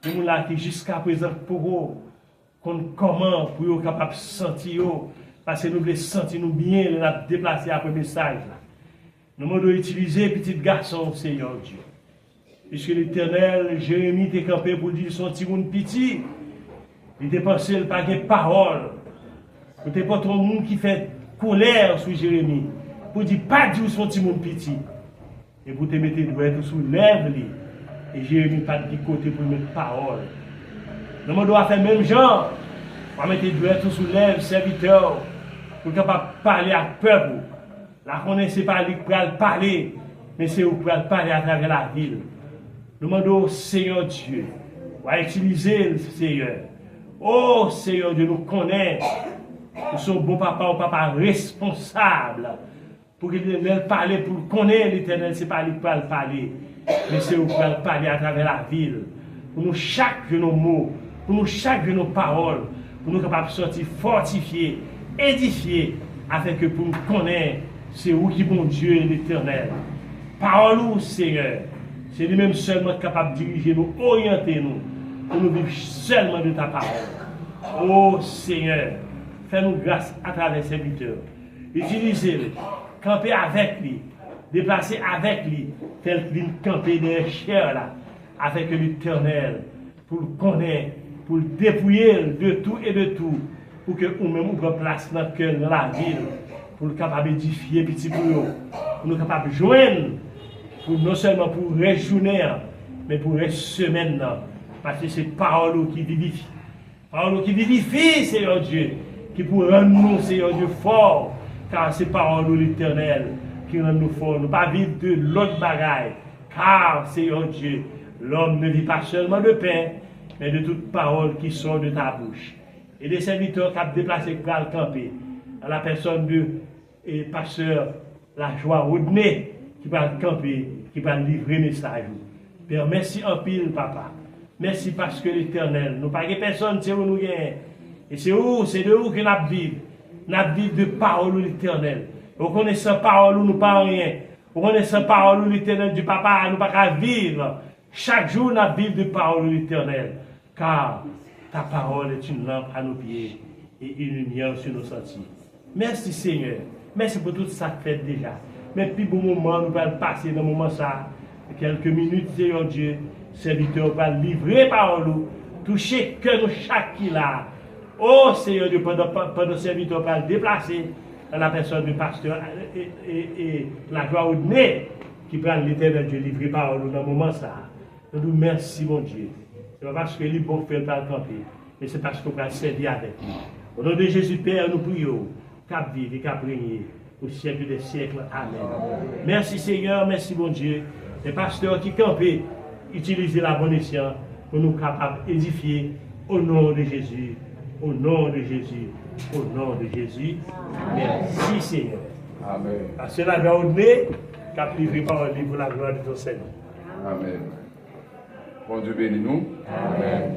Pour nous là qui jusqu'à présent pour eux, comment pour eux capables de sentir, parce que nous voulons sentir nous bien, nous avons déplacé après le message. Nous devons utiliser petit garçon, Seigneur Dieu. Puisque l'Éternel, Jérémie était campé pour dire son petit monde petit. Il était pensé pas de parole. Il n'était pas tout le monde qui fait colère sur Jérémie. Pour dire pas dire son petit monde petit. Et pour te mettre droit sous lèvres. Et Jérémie pas de côté pour mettre parole. Nous devons faire même genre. On va mettre droit sous lèvres, serviteur. Pour capable parler à peuple. La connaissez pas lui pour parler. Mais c'est pour parler à travers la ville. Nous demandons au Seigneur Dieu, on va utiliser le Seigneur. Oh Seigneur Dieu, nous connaissons. Nous sommes bon papa ou papa responsable. Pour que l'Éternel parle, pour connaître l'Éternel, ce n'est pas lui qui va parler. Mais c'est vous qui va parler à travers la ville. Pour nous chaque de nos mots, pour nous chaque de nos paroles, pour nous capables de sortir fortifiés, édifiés, afin que pour nous connaître, c'est vous qui bon Dieu et l'Éternel. Parole ou Seigneur. C'est lui-même seulement capable de diriger nous, orienter nous, pour nous vivre seulement de ta parole. Oh Seigneur, fais-nous grâce à travers ces serviteurs. Utilisez-le, camper avec lui, déplacer avec lui, tel qu'il camper des chairs là, avec l'Éternel, pour le connaître, pour le dépouiller de tout et de tout, pour que nous-mêmes nous prenions place dans notre cœur, dans la ville, pour le capable d'édifier petit pour nous, pour nous capable de joindre. Pour non seulement pour réjouir, mais pour les semaines. Parce que c'est parole qui vivifie. Parole qui vivifie, Seigneur Dieu, qui pour rendre nous, Seigneur Dieu, forts. Car c'est parole de l'Éternel qui rend nous forts. Nous ne pas vivre de l'autre bagaille. Car, Seigneur Dieu, l'homme ne vit pas seulement de pain, mais de toute parole qui sort de ta bouche. Et des serviteurs qui ont déplacé pour le camper, à la personne de pasteur La Joie Rodney, qui va camper, qui va livrer le message. Père, merci en pile, papa. Merci parce que l'Éternel, nous pas de personne, c'est où nous gagnons. Et c'est de où que nous vivons. Nous vivons de parole de l'Éternel. Nous connaissons parole où nous pas rien. Nous connaissons parole de l'Éternel du papa, nous pas vivre. Chaque jour, nous vivons de parole de l'Éternel. Car ta parole est une lampe à nos pieds et une lumière sur nos sentiers. Merci Seigneur. Merci pour tout ça que fait déjà. Mais puis bon moment, nous allons passer dans le moment ça. Quelques minutes, Seigneur Dieu, serviteur va livrer parole, toucher que nous chaque qui là. Oh Seigneur Dieu, pendant serviteur va le déplacer dans la personne du pasteur et la gloire au nez qui prend l'Éternel Dieu livrer parole dans le moment ça. Nous nous merci mon Dieu. Ce n'est pas parce que les bons fait pas le camper, mais c'est parce qu'on va servir avec lui. Au nom de Jésus Père, nous prions, cap vivre et cap régner au siècle des siècles. Amen. Merci Seigneur, merci mon Dieu. Les pasteurs qui campent, utilisez la bonne escient pour nous capables d'édifier au nom de Jésus, au nom de Jésus, au nom de Jésus. Merci Seigneur. Amen. Parce que la gloire au nez, cap livré par lui pour la gloire de ton Seigneur. Amen. Bon Dieu bénis nous. Amen.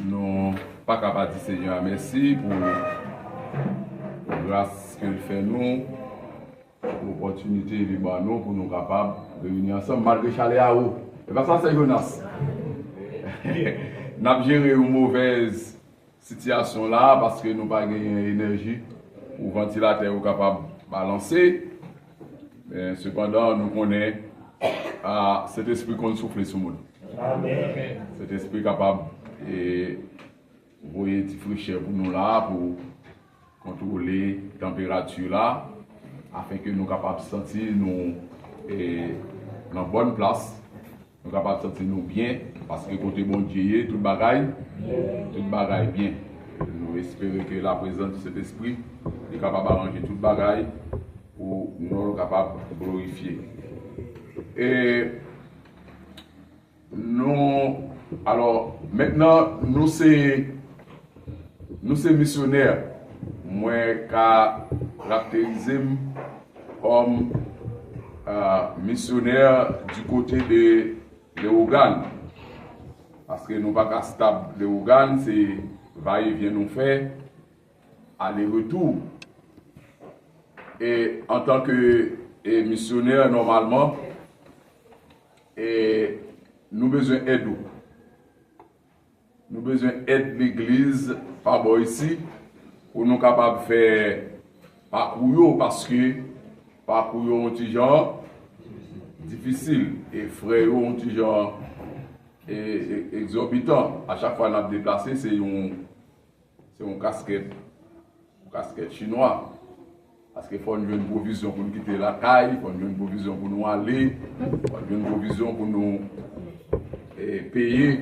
Nous pas capables de dire Seigneur merci pour la grâce qu'il fait nous, l'opportunité de nous pour nous capables de venir ensemble malgré chalet à eau. Et pas ça c'est Jonas. Nous avons géré une mauvaise situation là parce que nous n'avons pas gagné énergie pour ventilateur capable de balancer. Mais cependant, nous connaissons cet esprit qu'on souffle sur nous. Amen. Cet esprit capable et voyer des fraîcheur pour nous là, pour contrôler la température là, afin que nous capables de sentir nous dans bonne place, nous capables de sentir nous bien, parce que côté bon Dieu, tout bagaille bien. Nous espérons que la présence de cet esprit est capable d'arranger toute bagaille pour nous capables de glorifier. Et nous, alors maintenant, nous c'est missionnaires. Moi, caractérisé comme missionnaire du côté de l'Ouganda. Parce que nous pas qu'à stable de Ouganda, c'est va-et-vient nous faire aller-retour. Et en tant que missionnaire, normalement, nous besoin d'aide. Nous besoin d'aide l'église par rapport ici pour nous capables de faire parcours parce que parcours un petit genre difficile et frère un petit genre exorbitant. À chaque fois qu'on a déplacé, c'est une casquette chinoise. Parce qu'il faut une provision pour nous quitter la caille, il faut une provision pour nous aller, il faut une provision pour nous payer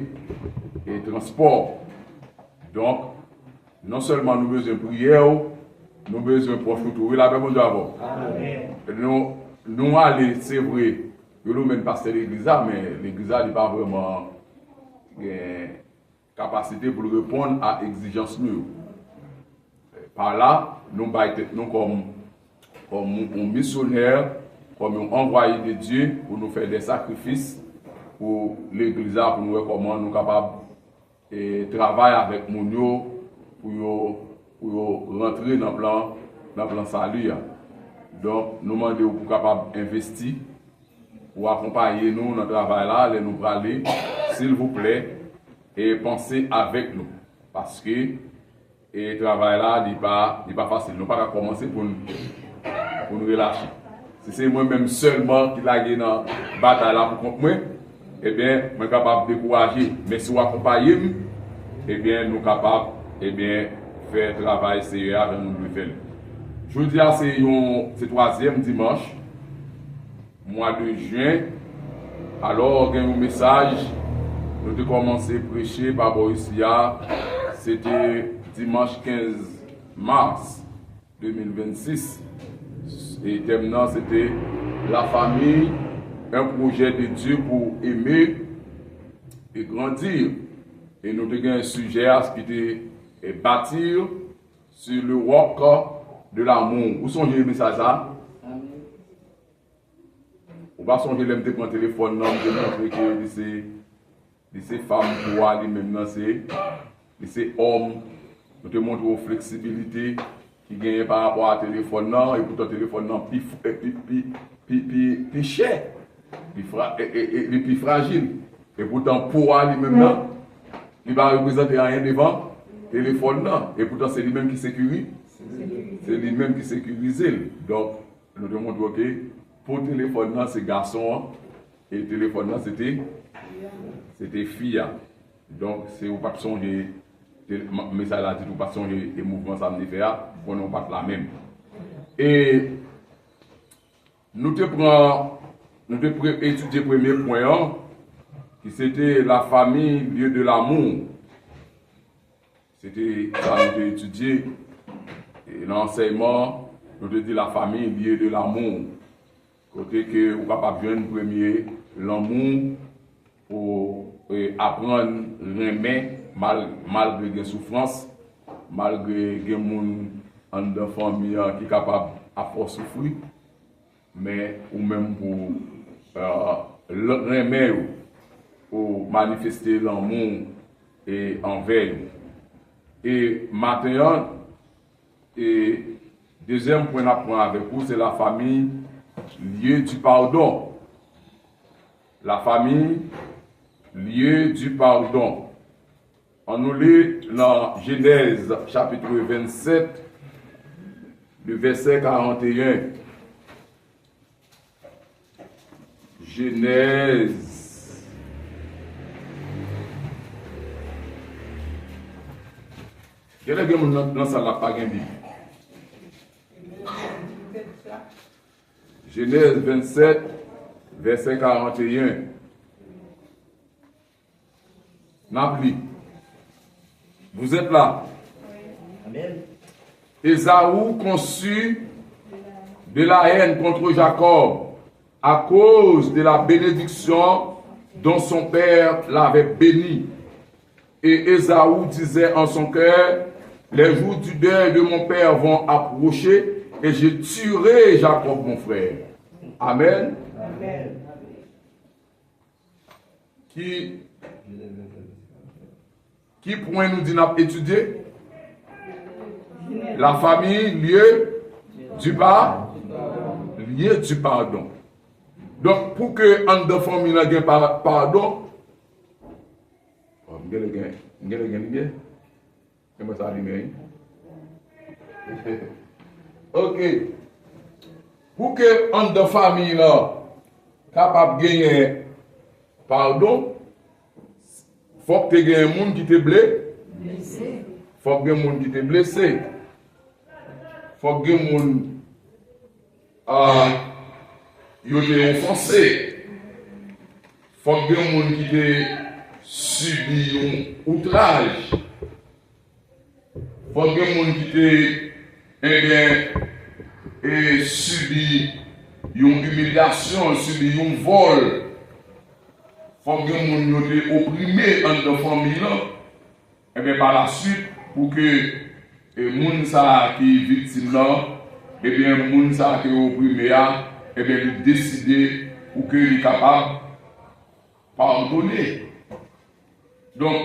et transport. Donc, non seulement nous besoin de prière, nous besoin de profiter la même d'abord. Nous aller, c'est vrai, nous même passer l'église, mais l'église n'a pas vraiment capacité pour répondre à l'exigence nous. Par là, nous comme missionnaires, comme envoyés de Dieu pour nous faire des sacrifices pour l'église, pour nous voir comment nous sommes capables de travailler avec nous pour rentrer dans le plan salut. Donc, nous demandons pour capables d'investir, pour accompagner nous dans le travail là, nous aller, s'il vous plaît, et pensez avec nous. Parce que le travail là n'est pas facile. Nous ne pouvons pas commencer pour nous relâcher. Si c'est moi-même seulement qui l'a gagné dans la bataille là pour moi, eh bien, je suis capable de décourager. Mais si vous accompagnez, eh bien, nous sommes capables de faire le travail sérieux avec nous. Je veux dire, c'est le troisième dimanche, mois de juin. Alors, il y a un message. Nous avons commencé à prêcher par Boïsia. C'était dimanche 15 mars 2026. Et le thème, c'était la famille, un projet de Dieu pour aimer et grandir. Et nous avons un sujet qui était bâtir sur le roc de l'amour. Où sont les messages là? On va songer de prendre le téléphone, de montrer que c'est femmes pour aller même c'est hommes. Nous te montrons la flexibilité qui gagne par rapport à téléphone et pourtant téléphone plus cher, plus fragile. Et pourtant pour aller même il va représenter rien devant téléphone et pourtant c'est lui-même qui sécurise. C'est lui-même qui sécurise. Donc nous te montrons que pour téléphone c'est garçon et le téléphone c'était fille. Donc c'est au pas songer mais ça l'a dit tout pas songer les mouvements ça me faire pour nous pas la même. Et nous te étudier premier point qui c'était la famille lieu de l'amour. C'était ça nous avons étudié et l'enseignement nous te dit la famille lieu de l'amour. Côté que vous capable de premier l'amour pour apprendre remet malgré des souffrances, malgré des gens en famille qui sont capables à force souffrir, mais ou même pour remettre pour manifester l'amour et envers. Et maintenant, et deuxième point à prendre avec vous, c'est la famille lieu du pardon. La famille lieu du pardon. On nous lit dans Genèse chapitre 27, le verset 41. Genèse Quel est le monde dans ça la pas Bible? Genèse 27, verset 41. N'appli. Vous êtes là? Amen. Ésaü conçut de la haine contre Jacob à cause de la bénédiction dont son père l'avait béni. Et Ésaü disait en son cœur, les jours du deuil de mon père vont approcher et je tuerai Jacob mon frère. Amen. Amen. Qui point nous dit n'a étudié? La famille, lieu du pardon. Donc, pour que en de famille ait pardon, ok. Pour que en de famille là capable de gagner pardon, faut que tu aies un monde qui te blessé. Faut que tu aies un monde qui te blessé. Faut que tu aies un monde qui te offensé. Faut que tu aies un monde qui te subi un outrage. Faut que tu aies un monde qui te subi une humiliation, subi un vol. Faut que les gens soient opprimés en de famille. Et bien par la suite, pour que les gens qui sont victimes, et bien les gens qui sont opprimés, et bien ils décident pour qu'ils soient capables de pardonner. Donc,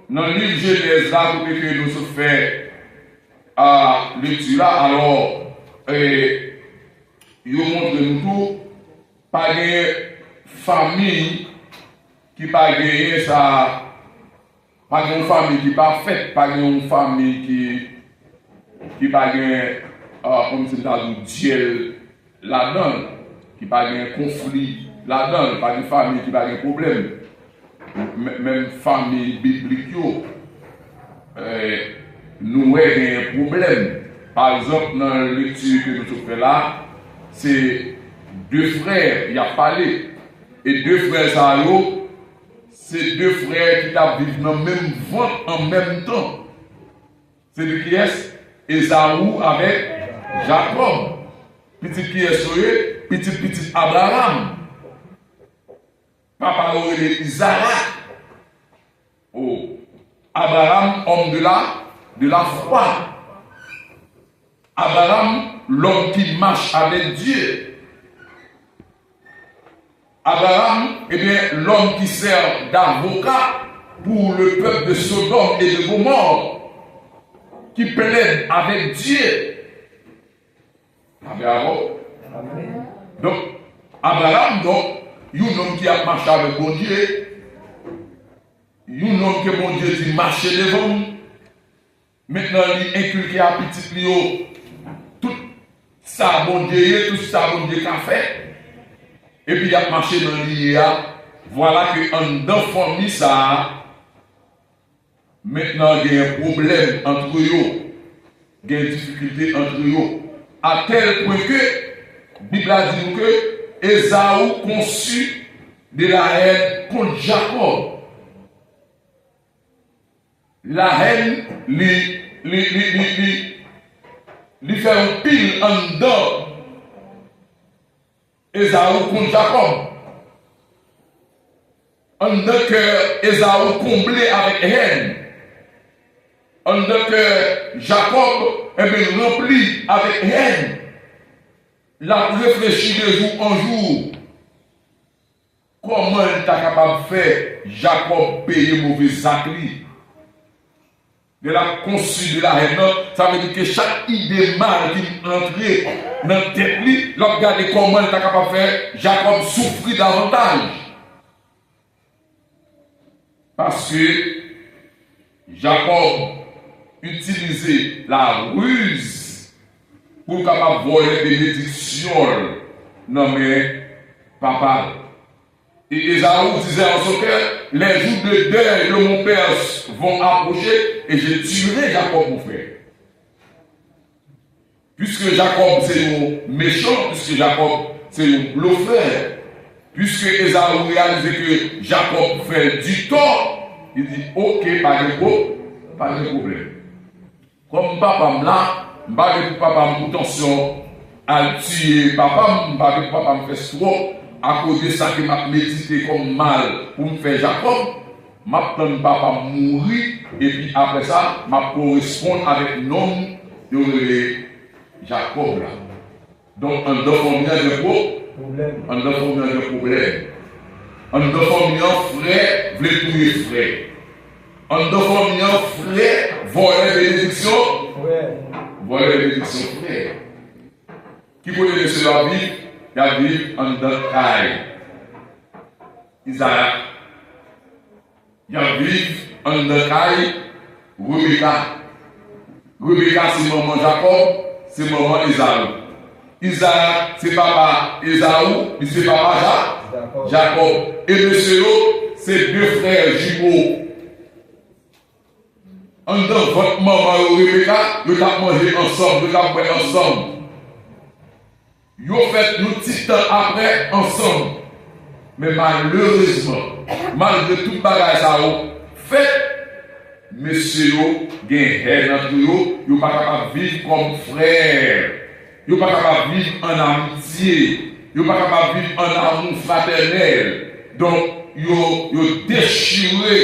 dans le livre Genèse, là, pour que nous se fait à lecture là, alors, ils montrent nous tout, pas de famille qui pas gagné ça, pas une famille qui pas faite, pas une famille qui pas gagné comme c'est dans le duel là-dedans, qui pas gagné conflit là-dedans, pas une famille qui pas gagné problème, même famille biblique nous avons un problème. Par exemple dans la lecture que nous faisons là, c'est deux frères, il y a parlé, et deux frères ça c'est deux frères qui vivent dans le même ventre en même temps. C'est de qui est Ésaü avec Jacob. Petit qui est Soye, petit Abraham. Papa aurait Isaac. Oh, Abraham, homme de la foi. Abraham, l'homme qui marche avec Dieu. Abraham, eh bien, l'homme qui sert d'avocat pour le peuple de Sodome et de Gomorrhe, qui plaide avec Dieu. Abraham. Donc, Abraham, donc, un homme qui a marché avec bon Dieu, un homme que bon Dieu dit marcher devant, maintenant, il inculque à petit Lio tout ça, bon Dieu, tout ça, bon Dieu, qu'a fait. Et puis il a marché dans l'IA. Voilà que en dans famille ça, maintenant il y a un problème entre eux, il y a une difficulté entre eux, à tel point que la Bible a dit que Ésaü conçut de la haine contre Jacob. La haine lui fait un pile en dedans. Ésaü contre Jacob. En deux cœurs, Ésaü comblé avec haine. En deux cœurs, Jacob est rempli avec haine. La réfléchit de jour en jour. Comment il est capable de faire Jacob payer mauvais actes? De la conçue de la haine, ça veut dire que chaque idée mal qui entrait dans la tête, l'on regarde comment il est capable de faire Jacob souffrir davantage. Parce que Jacob utilisait la ruse pour capable voir les bénédictions. Non mais, papa, Et Ésaü disait en son cœur, les jours de deuil de mon père vont approcher et je tuerai Jacob mon frère. Puisque Jacob c'est un méchant, puisque Jacob c'est un bluffeur, puisque Ésaü réalise que Jacob fait du tort, il dit ok, pas de problème. Comme papa là, pas de papa me tension à tuer papa, pas de papa me fait trop à cause de ça que m'a médité comme mal pour me faire Jacob, m'a prendre papa mourir et puis après ça m'a correspondre avec l'homme de Jacob là. Donc on doit combien de problèmes, on doit combien de problèmes, on doit combien frère voulait tuer frère, on doit combien frère voler bénédiction, voler bénédiction frère. Qui connaît de cela vivre? Il a vécu en Dakai. Isaac. Il a vécu en Dakai. Rebecca. Rebecca, c'est maman Jacob, c'est maman Esaü. Isaac, c'est papa Esaü, puis c'est papa Jacob. Et monsieur, c'est deux frères jumeaux. En dans votre maman Rebecca, nous avons mangé ensemble, nous avons fait ensemble. Vous faites nous petit temps après ensemble. Mais malheureusement, malgré tout bagage ça, fait, monsieur, vous avez dans tout, vous pas capable de vivre comme frère. Vous pas capable de vivre en amitié. Vous pas capable de vivre en amour fraternel. Donc, vous déchiré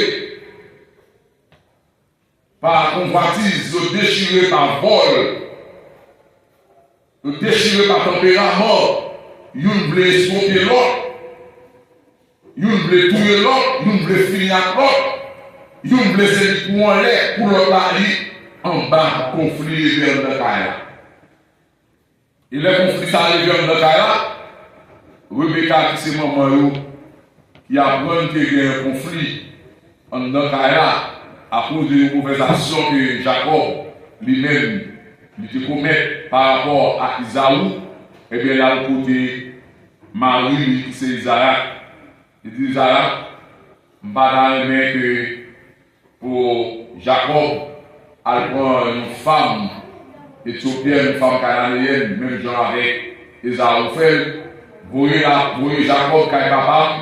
par convoitise, vous déchiré par vol. Vous déchirez par tempérament, vous voulez escroquer l'autre, vous voulez tuer l'autre, vous voulez finir avec l'autre, vous voulez se pour en l'air, pour l'autre aller en bas, conflit vers le Kaya. Et le conflit ça arrive vers le Kaya, Rebecca qui c'est maman qui apprend qu'il y a un conflit en Kaya à cause de conversation que Jacob lui-même il commet par rapport à Isaou, et bien là, au côté Marie, c'est Isaac. Il dit Isaac, je ne vais pas que pour Jacob, elle prend une femme éthiopienne, une femme cananéenne, même genre avec Isaou fait. Vous voyez Jacob qui est capable,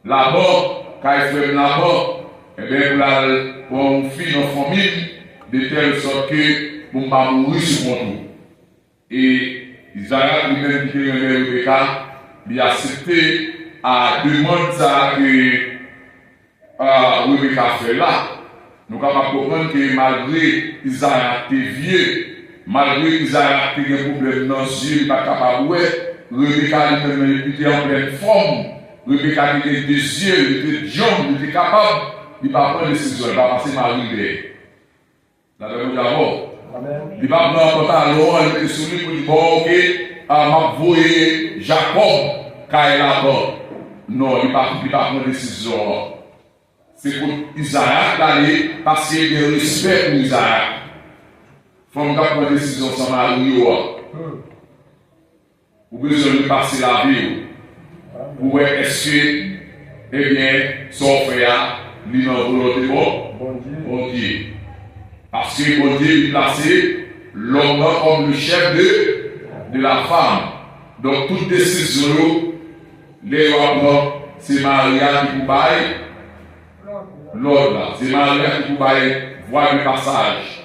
là-bas, quand il fait là-bas, et bien pour une fille en famille, de telle sorte que pour ne pas mourir sur mon tour. Et Isaac lui-même qui est Rebecca, il a accepté à demander ça que Rebecca fait là. Nous sommes capables de comprendre que malgré Isaac était vieux, malgré Isaac était un problème dans les yeux, il n'est pas capable de voir, Rebecca lui-même était en pleine forme, Rebecca était des yeux, il était jeune, il était capable, il ne va pas prendre des décisions, il va passer Marie. La même d'abord. Il va prendre un pantalon, il était soumis pour dire bon, ok, m'a voué Jacob, quand il est là-bas. Non, il ne va pas prendre une décision. C'est pour Isaac d'aller passer de respect pour Isaac. Il faut qu'on prenne une décision sans Marie. Vous avez besoin de passer la vie. Pour voir est-ce que, eh bien, son frère, lui n'a volonté bon Dieu. Parce que bon Dieu a placé l'homme comme le chef de la femme. Donc toute décision, les hommes, c'est Maria qui vous baille. L'autre là, c'est Maria qui vous baille, voie le passage.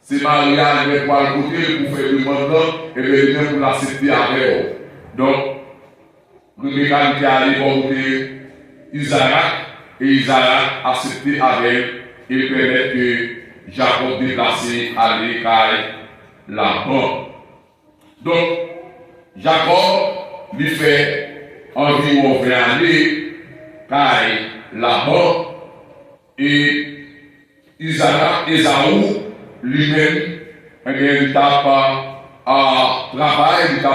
C'est Maria qui va le côté pour faire le mandat et bien pour l'accepter avec eux. Donc, Rebecca qui est allé côté Isaac et Isaac a accepté avec elle et permet que Jacob déplacé à l'écaille là-bas. Donc, Jacob lui fait environ 20 années là-bas et Ésaü lui-même, il a travaillé, il a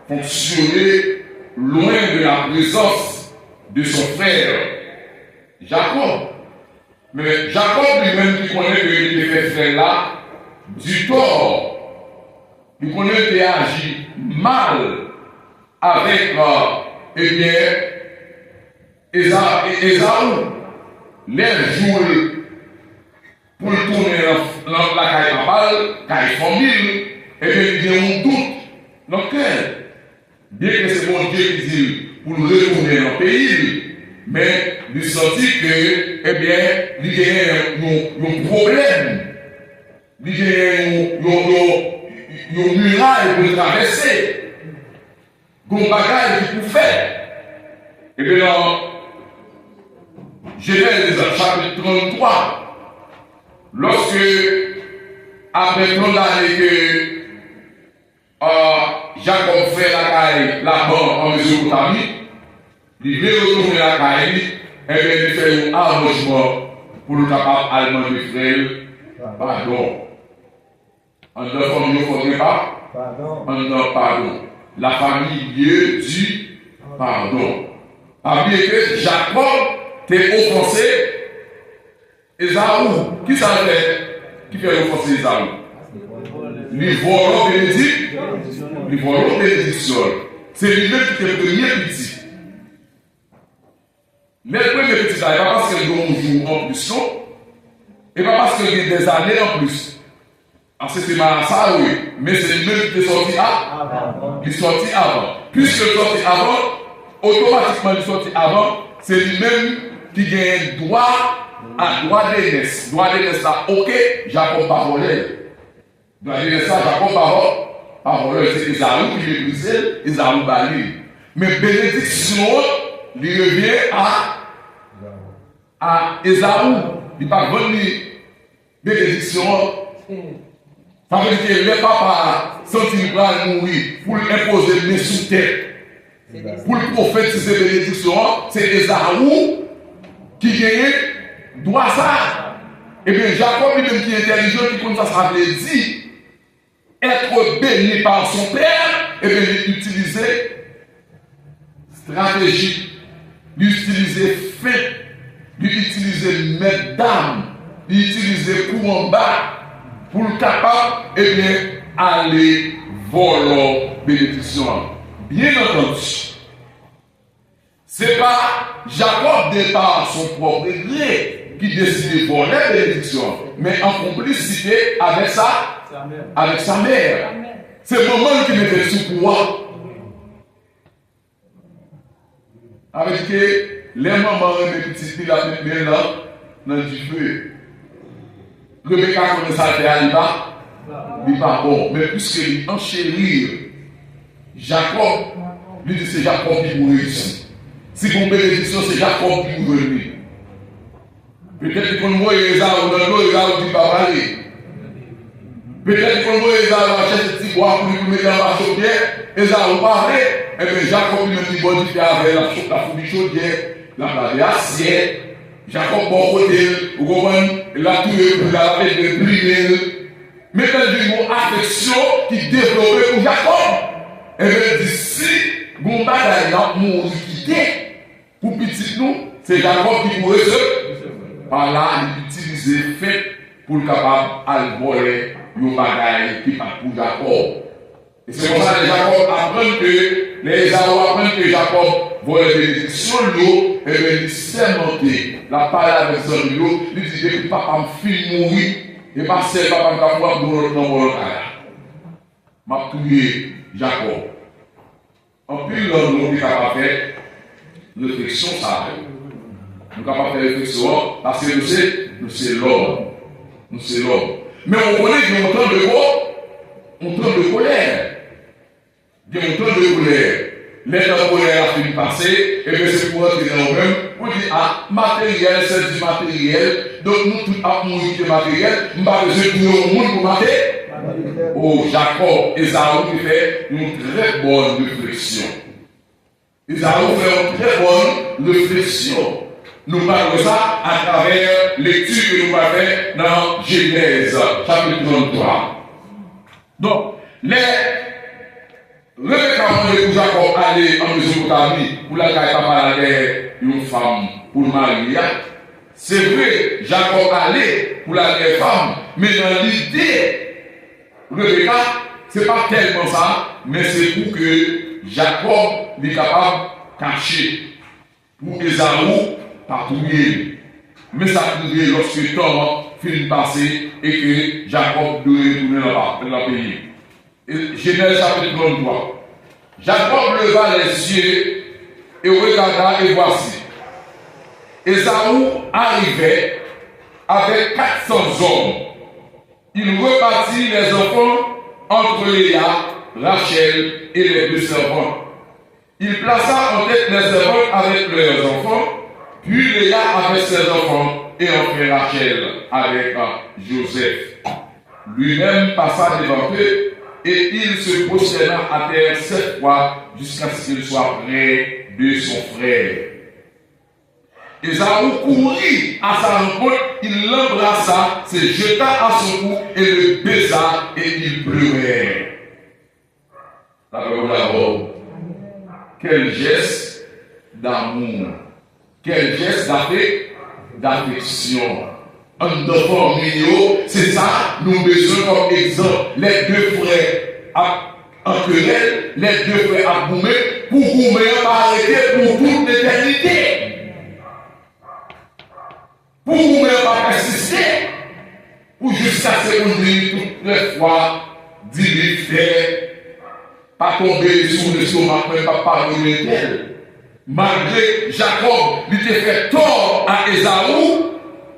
fonctionné loin de la présence de son frère Jacob. Mais Jacob lui-même qui connaît qu'il était fait là du tort, il connaît qu'il a agi mal avec Esaou, les jours pour tourner dans la caille papale, caille famille, et bien il y a un doute dans le cœur. Bien que c'est mon Dieu qui dit pour nous retourner dans le pays, mais il sentit que, eh bien, il y a un problème. Il y a une muraille pour traverser. Il y a un bagage qu'il faut faire. Et bien, dans Genèse chapitre 33, lorsque, après tant d'années que Jacob fait la caille là-bas en Mésopotamie, il veut retourner la caille, et bien il fait un arrangement pour le capable allemand de frère, pardon. En deux formes, il ne faudrait pas, pardon. La famille Dieu dit pardon. A bien que Jacob t'est offensé, Esaou, qui ça fait? Qui fait offenser Esaou? Les volants bénédiction. C'est lui-même qui est le premier petit. Mais le premier petit, ce n'est pas parce qu'il y a un jour en plus, et pas parce qu'il y a des années en plus. Alors c'est ça, oui, mais c'est lui-même qui est sorti avant. Il est sorti avant. Puisque il est sorti avant, automatiquement il est sorti avant, c'est lui-même qui gagne droit à droit d'aînesse. Droit d'aînesse là, ok, Jacob va voler. Droit d'aînesse là, Jacob va voler. C'est Esaou qui est brisé, Esaou bali. Mais bénédiction, il revient à Esaou. Il n'a pas venu bénédiction. Ça veut dire que les papas sont ils vont mourir pour imposer mes sous tête. Pour prophétiser bénédiction, c'est Esaou qui gagne doit ça. Et bien Jacob lui-même qui est intelligent, qui comme ça veut dire être béni par son père, et bien il utiliser stratégie, il utiliser fait, il utiliser maître d'âme, il utiliser coup en bas pour le capable, et bien aller voler bénédiction. Bien entendu, ce n'est pas Jacob de par son propre gré qui décide de voler la bénédiction, mais en complicité avec sa mère. C'est le moment qui mettait sous pouvoir. Avec que les mamans et les petites filles la mettent là, dans du feu. Rebecca connaît ça faire, il pas bon, mais puisqu'il enchérir Jacob, lui dit c'est Jacob qui vous réussit. Si vous bénédiction, c'est Jacob qui vous venir. Peut-être qu'on voit Esaou dans l'eau, Esaou dit pas aller. Peut-être qu'on voit Esaou acheter des petits bois pour lui mettre dans la chaudière, Esaou parler, et bien Jacob lui dit bon, il fait avec la fourmi chaudière, la assiette. Jacob bon côté, vous comprenez, la tuer pour la laver de plier. Mais il y a une affection qui développée pour Jacob. Et bien d'ici, bon bagaille dans mon quitter pour petit nous, c'est Jacob qui pourrait se par là il utilise fait pour le capable à voler une bagaille qui part pour Jacob. Et c'est pour ça que Jacob apprend que les Esaou apprennent que Jacob vole les bénédictions l'eau et bien il s'est monté la parole avec son l'eau, il dit que papa me fait mourir et pas seul papa me voir pour le nom m'a tué Jacob. En plus, l'homme nous est capable de faire réflexion, ça. Nous sommes capables de faire réflexion parce que nous c'est l'homme. Nous c'est l'homme. Mais on connaît qu'il y a un temps de quoi? Un temps de colère. Il y a un temps de colère. Les temps de colère a fini passer, et bien c'est pour entrer dans nous-mêmes, pour dire, ah, matériel, c'est du matériel, donc nous tous avons mouru de matériel, nous n'avons pas besoin de tout le monde pour mater. Oh, Jacob, Esaou qui fait une très bonne réflexion. Esaou fait une très bonne réflexion. Nous parlons de ça à travers l'étude que nous avons fait dans Genèse, chapitre 33. Donc, les recommandations de Jacob aller en Mésopotamie pour la guerre une femme pour marier. C'est vrai, Jacob allait pour la guerre femme, mais dans l'idée, Rebecca, ce n'est pas tellement ça, mais c'est pour que Jacob est capable de cacher. pour Esaü patrouiller. Mais ça arrivait lorsque le temps finit passé et que Jacob doit retourner dans le pays. Genèse chapitre 33. Jacob leva les yeux et regarda, et voici. Esaü arrivait avec 400 hommes. Il repartit les enfants entre Léa, Rachel et les deux servantes. Il plaça en tête les servantes avec leurs enfants, puis Léa avec ses enfants, et enfin Rachel avec Joseph. Lui-même passa devant eux, et il se prosterna à terre 7 fois jusqu'à ce qu'il soit près de son frère. Esaü courut à sa rencontre, il l'embrassa, se jeta à son cou et le baisa, et il pleurait. La parole d'abord. Quel geste d'amour, quel geste d'affection. Un enfant mignon, c'est ça, nous besoin comme exemple. Les deux frères en querelle, les deux frères à Goumé, pour Goumé arrêter pour toute l'éternité. Pour Goumé pas persister, pour jusqu'à ce qu'on dise toutes les fois, dit fait, pas tomber sous le stomac, même pas parler d'elle. Malgré Jacob, il était fait tort à Esaü,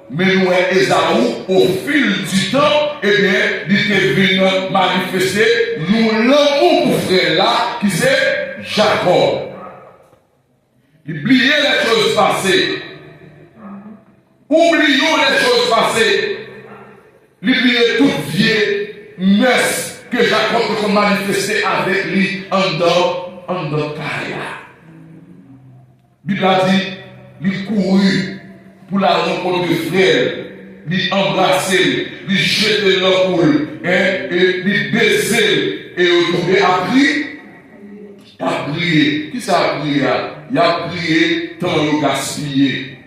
mais nous, Esaü, au fil du temps, eh bien, il était venu manifester nous l'amour pour frère là, qui c'est Jacob. Oubliez les choses passées. Oublions les choses passées. Oubliez toute vieille messe que Jacob peut manifester avec lui en dehors Kaya. Bible a dit, il courut pour la rencontre de frères, il embrasser, il jeter leur boule, et il baiser, et retrouver à prier. Qui ça a prié? Il a prié tant il gaspillé.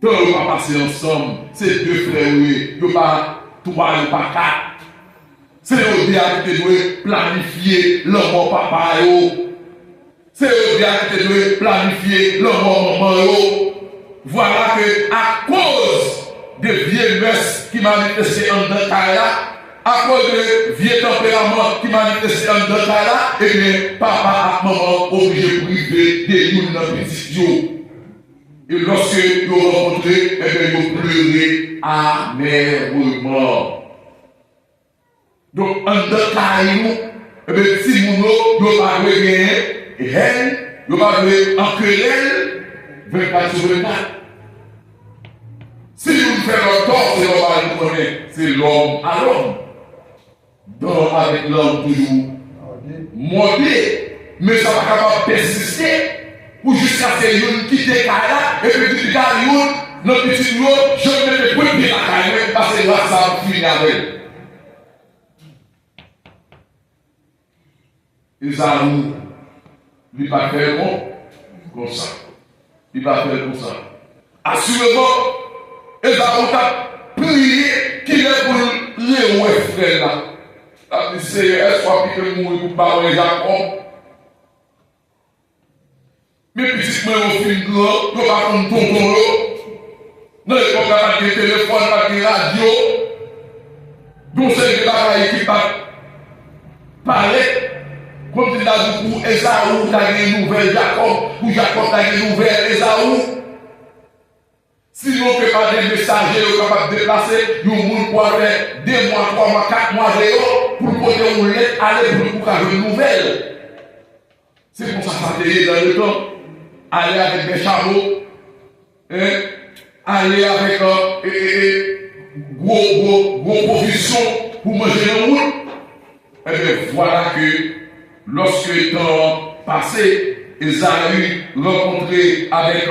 Tant il va passer ensemble, ces deux frères, il ne pas trois, il pas quatre. C'est eux qui doivent planifier leur bon papa. C'est eux qui doivent planifier leur bon maman. Voilà que à cause de vieux messes qui manifestent en Dakaya, à cause de vieux tempéraments qui manifestent en Dakaya, eh bien, papa et maman obligés de priver des jours dans le petit. Et lorsque ils ont rencontré, eh bien, ils ont pleuré amèrement. Donc, en Dakaya, eh bien, si nous n'avons pas gagné, et elle, nous n'avons pas en querelle, 24 sur 24. Si nous faisons le tort, c'est l'homme nous connaît, c'est l'homme à l'homme. Donc avec l'homme toujours monté, mais ça va capable persister pour jusqu'à ce que quitte Kaya et puis quitte Kaya, notre petit mot, je vais me couper la Kaya parce que là ça va finir avec. Esaü, il va faire comme ça. Il va faire comme ça. Assurément, Esaü a prié qu'il est pour les frères là. La dit, est-ce qu'on peut mourir pour parler Jacob? Mais petit moi, au fil de l'eau, je ne vais pas prendre ton ton. Non, il ne faut pas de téléphone, pas de radio. Donc, c'est une bagaille qui va parler. Comme tu l'as dit pour Esaü, tu as une nouvelle Jacob, pour Jacob, tu as une nouvelle Esaü. Sinon, on ne peut pas des messagers capables de déplacer, ils ont pour faire 2 mois, 3 mois, 4 mois pour poser une lettre, aller pour faire une nouvelle. C'est pour ça que ça fait dans le temps. Aller avec des chameaux, aller avec gros provisions pour manger le monde. Et bien voilà que lorsque le temps passé, Esaü rencontré avec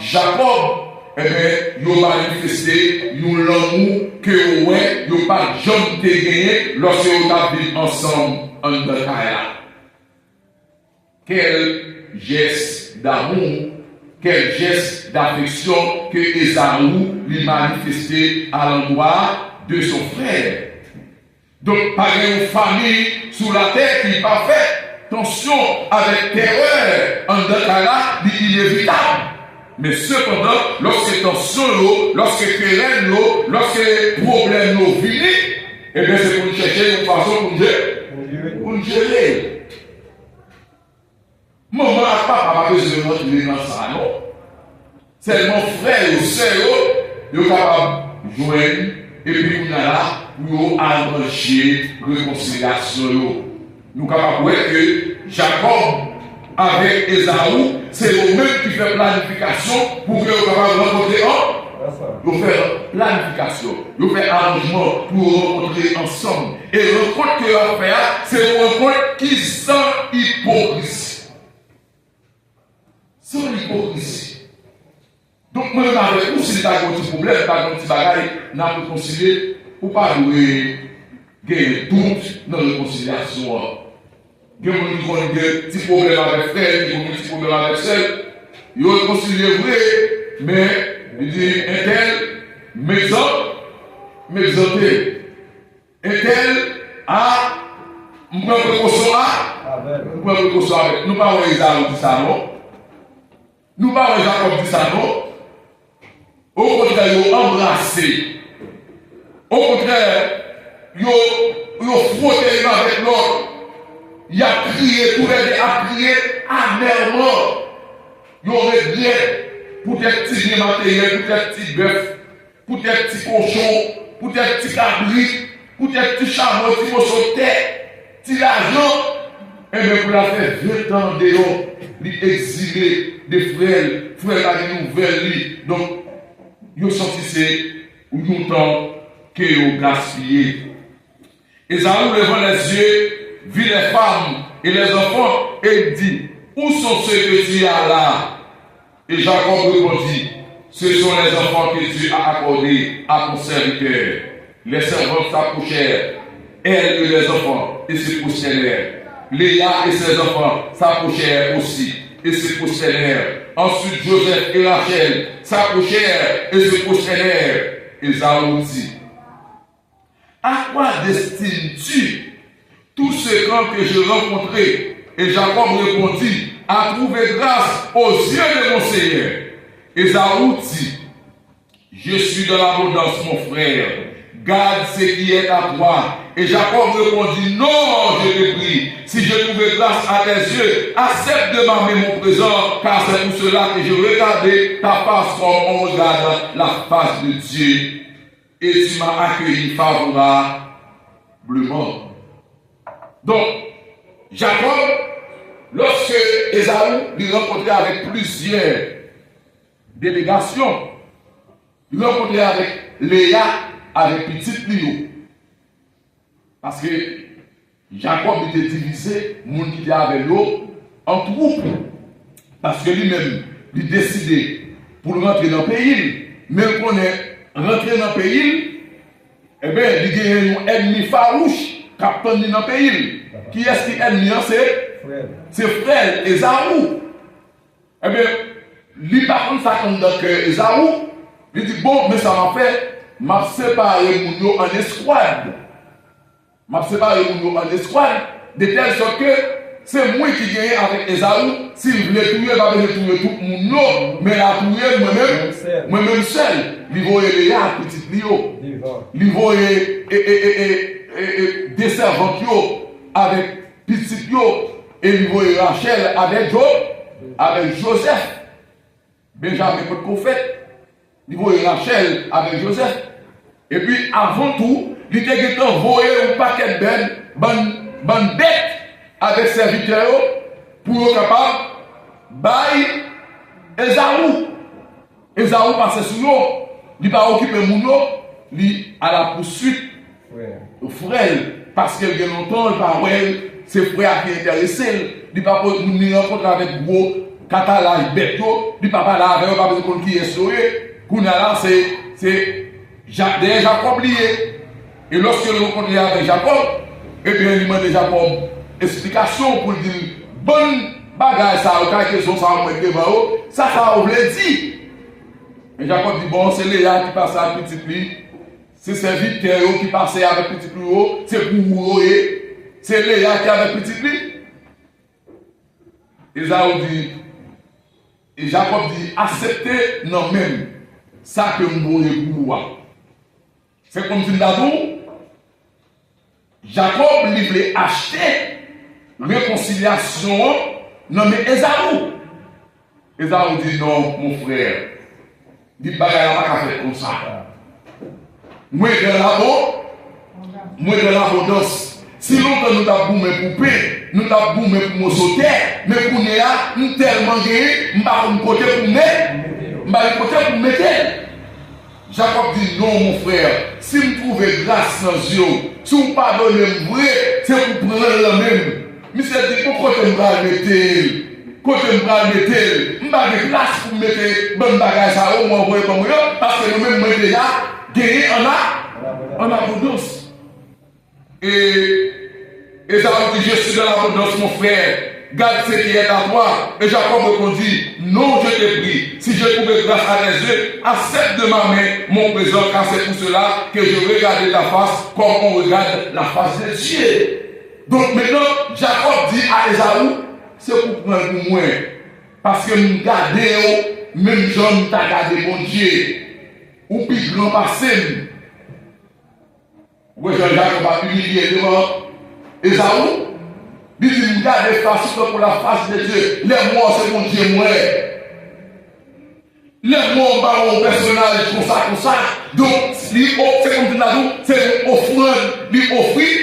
Jacob, eh bien, ils ont manifesté l'amour que ouais, ils n'ont pas jamais gagné lorsque ils ont vécu ensemble en Dakaya. Quel geste d'amour, quel geste d'affection que Esaü lui manifesté à l'endroit de son frère. Donc, par une famille sous la terre qui n'est pas faite. tension, avec terreur, en déclarant l'inévitable. Mais cependant, lorsque tension, lorsque querelle, lorsque problème nous vient, eh bien c'est pour nous chercher une façon pour nous gérer. Maman n'a pas besoin de notre dans ça, non? Seulement frère ou sœur, ils sont capables de joindre et puis nous là pour arranger réconciliation. Nous sommes capables de voir que Jacob avec Esaü, c'est eux-mêmes qui font planification pour que nous soyons capables de rencontrer ensemble. Ils font planification, ils font arrangement pour rencontrer ensemble. Et le rencontre que nous fait, c'est une rencontre qui sans hypocrisie. Sans hypocrisie. Donc, moi, avec vous, si vous avez un petit problème, un petit bagage, nous avons réconcilié, ou pas gagner doute dans la réconciliation. Il y a des petits problèmes avec frère, il y a des petits problèmes avec sœur. Ils ont réconcilié vrai, mais il dit un tel, m'exalter. Un tel a, nous prenons précaution avec. Nous ne parlons pas de ça, non? Nous parlons de Jacob de ça, non? Au contraire, ils ont embrassé. Au contraire, ils ont frotté l'un avec l'autre. Il a crié, tous les deux a crié amèrement. Ils ont réglé pour des petits matériels, pour des petits bœufs, pour des petits cochons, pour des petits cabrits, pour des petits chameaux, petits poissons de terre, petits argent. Et bien pour la faire 20 ans dehors, ils exilés des frères à des nouvelles. Donc, ils ont sorti c'est longtemps qu'ils ont gaspillé. Esaü levant les yeux, vit les femmes et les enfants et dit, où sont ceux que Dieu a là? Et Jacob répondit, ce sont les enfants que Dieu a accordés à ton serviteur. Les servantes s'approchèrent, elles et les enfants, et se prosternèrent. Léa et ses enfants s'approchèrent aussi, et se prosternèrent. Ensuite Joseph et Rachel s'approchèrent et se prosternèrent. Esaü dit, à quoi destines-tu tous ces gens que je rencontrais? Et Jacob répondit, à trouver grâce aux yeux de mon Seigneur. Esaü dit, je suis dans l'abondance, mon frère, garde ce qui est à toi. Et Jacob répondit, non, je te prie, si je trouvais grâce à tes yeux, accepte de m'amener mon présent, car c'est pour cela que je regardais ta face comme on regarde la face de Dieu. Et tu m'as accueilli favorablement. Donc, Jacob, lorsque Esaü lui rencontrait avec plusieurs délégations, il rencontrait avec Léa, avec petite Léo. Parce que Jacob était divisé, le monde qui était avec lui, en troupes. Parce que lui-même, il décidait pour rentrer dans le pays, même qu'on est rentré dans le pays, eh bien, il y a un ennemi farouche qui a dans le pays. Qui est-ce qui est ennemi? C'est frère Esaü. Eh bien, lui par contre, ça compte dans Esaü. Il dit, bon, mais ça m'a fait, m'a séparé mon en escouade. M'a séparé mon en escouade, de telle sorte que c'est moi qui gagne avec Esaü. S'il voulait tuer, il va tuer tout le monde, mais il a tué moi-même seul. Il voyait les gars, petit Lio. Il voyait des servantes avec petit Lio. Et il voyait Rachel avec Joseph. Benjamin, le prophète. Il voyait Rachel avec Joseph. Et puis, avant tout, il était envoyé un paquet de bonnes bêtes avec serviteurs pour être capable de bailler Esaü. Esaü passait sur l'eau. Il n'a pas occupé mon eau. Il à la poursuite au frère. Parce qu'il y a longtemps, il n'a pas ses frères qui intéressés. Il n'a pas rencontré avec gros catalage bête. Il n'a pas parlé avec eux, il n'a pas besoin qui est sauvé. Qu'on a là, c'est Jacob lié. Et lorsque nous rencontrons avec Jacob, eh bien, il demande à Jacob explication pour dire bonne bagage, ça, question, ça voulait dire. Et Jacob dit bon, c'est Léa qui passait avec petit lui, c'est serviteur qui passait avec petit lui, c'est pour vous, c'est Léa qui est avec petit lui. Esaü dit, et Jacob dit, acceptez non même ça que nous pour moi. C'est comme si nous Jacob lui voulait acheter réconciliation non mais Esaü. Esaü dit non mon frère. Dit bagaille pas faire comme ça. Moi de l'abondance. Si longtemps nous avons boumé pour paix, nous avons boumé pour nous sauter, mais pour nous tellement gagné, nous avons côté pour mettre. Jacob dit non mon frère, si vous trouvez grâce dans Dieu, si vous pardonnez vrai, c'est pour prendre le même. Monsieur dit pourquoi tu me vas mettre, côté me vas mettre, je n'ai pas de grâce pour mettre bonne bagage ça au moins comme moi, parce que nous-mêmes nous déjà gagné en abondance. Et Esaü dit, je suis dans l'abondance, mon frère. Garde ce qui est à toi. Et Jacob répondit, non, je te prie. Si je trouve grâce à tes yeux, accepte de ma main mon présent, car c'est pour cela que je vais regarder ta face comme on regarde la face de Dieu. Donc maintenant, Jacob dit à Esaü, c'est pour prendre pour moi. Parce que nous gardons, même Jean t'a gardé mon Dieu. Ou puis grand passé. Oui, Jean-Jacques va humilier devant Esaü. Il dit, regardez face pour la face de Dieu. Les morts, c'est mon Dieu, moi. Les morts, mon personnage, comme ça. Donc, c'est comme tu l'as dit, c'est une offrande, lui offrir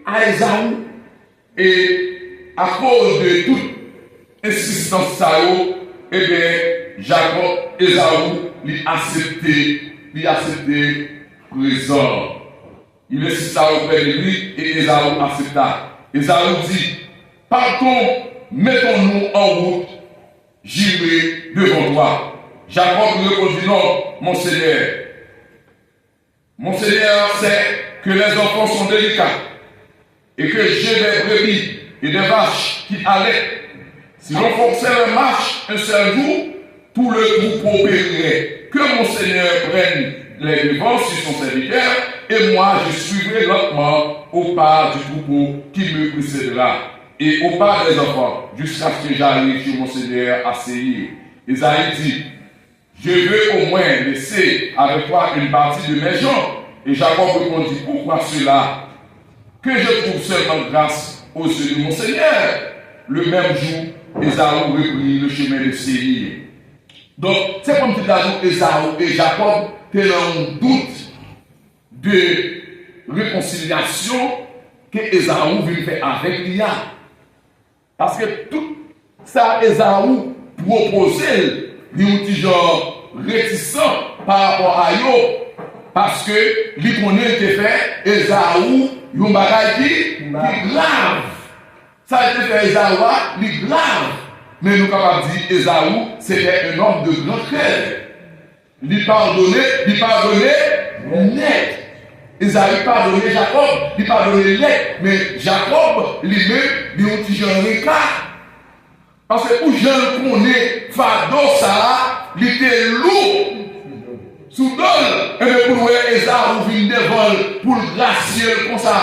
à Esaü. Et à cause de toute insistance, ça, eh bien, Jacob, Esaü, lui accepté présent. Il insista auprès de lui et Esaü accepta. Esaü dit, partons, mettons-nous en route, j'irai devant toi. Jacob lui répondit, non, mon Seigneur. Mon Seigneur sait que les enfants sont délicats et que j'ai des brebis et des vaches qui allaitent. Si l'on forçait la marche un seul jour, tout le troupeau périrait. Que mon Seigneur prenne les devants sur son serviteur, et moi je suivrai lentement au pas du troupeau qui me précédera, et au pas des enfants, jusqu'à ce que j'arrive chez mon Seigneur à Séir. Esaü dit, je veux au moins laisser avec toi une partie de mes gens. Et Jacob répondit, pourquoi cela? Que je trouve seulement grâce aux yeux de mon Seigneur. Le même jour, Esaü reprit le chemin de Séir. Donc, c'est comme tu l'as dit, Esaü et Jacob, t'es dans un doute de réconciliation que Esaü veut faire avec Lia. Parce que tout ça, Esaü proposait, lui un petit genre réticent par rapport à eux. Parce que, lui connaît que fait, Esaü, yon bagay qui grave. Ça a été fait Esaü, lui grave. Mais nous capables de dire, Esaü, c'était un homme de grand cœur. Lui pardonner net. Esaü pardonnait Jacob, lui pardonnait net. Mais Jacob, lui-même, lui ont dit, j'en ai qu'à. Parce que pour Jean connaît, fardeau ça, il était lourd. Sous dol, et pour Esaü vient devant, pour le gracier comme ça,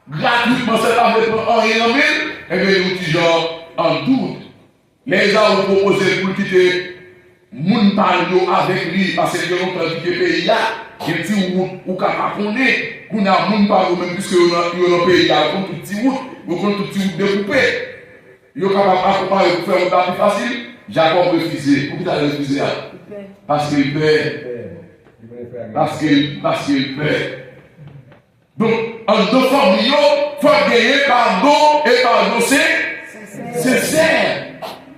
gratuitement, c'est pas de prendre rien en mille, et bien, il dit, genre, en doute. Les Esaü proposé pour quitter moun parle avec lui parce que nous avons quitté le pays là. Il dit ou capable connaître qu'on a moun parle même puisque on a pays là on tout petit route on tout petit route découpé. Il est capable accompagner pour faire un temps plus facile. Jacob refusé. Pourquoi il a refusé? Parce qu'il paie. Parce qu'il paie. Donc en deux formes, il faut gagner pardon et pardon c'est sincère.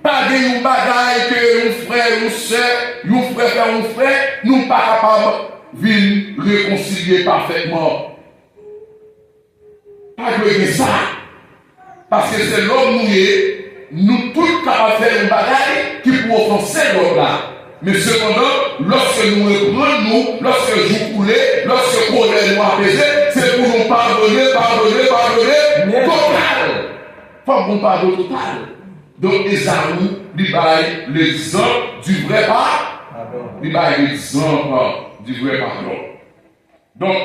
Pas de un bagaille que un frère, un soeur, un frère, nous pas capables de réconcilier parfaitement. Pas de ça. Parce que c'est l'homme mouillé, nous tous capables de faire un bagaille qui peut offenser l'homme là. Mais cependant, lorsque nous reprenons, lorsque nous coulons, lorsque nous nous apaiser, c'est pour nous pardonner, total. Faut qu'on pardonne total. Donc, Esaü, lui baille l'exemple du vrai pardon. Lui baille l'exemple du vrai pardon. Donc,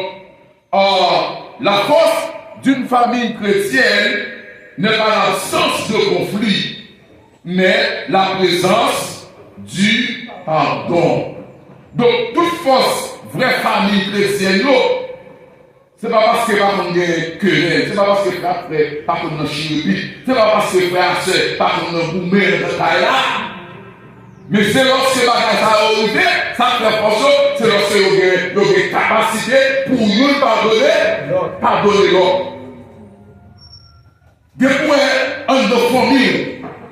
la force d'une famille chrétienne n'est pas l'absence de conflit, mais la présence du pardon. Donc, toute force, vraie famille chrétienne, c'est pas parce que par contre il y a une querelle, c'est pas parce que frère par contre dans chirurgie, c'est pas parce que frère sœur par contre dans boumé dans là. Mais c'est lorsque les bagages ça arrivé, ça fait force, c'est lorsque il y a une capacité pour nous pardonner l'autre. Des points en de famille,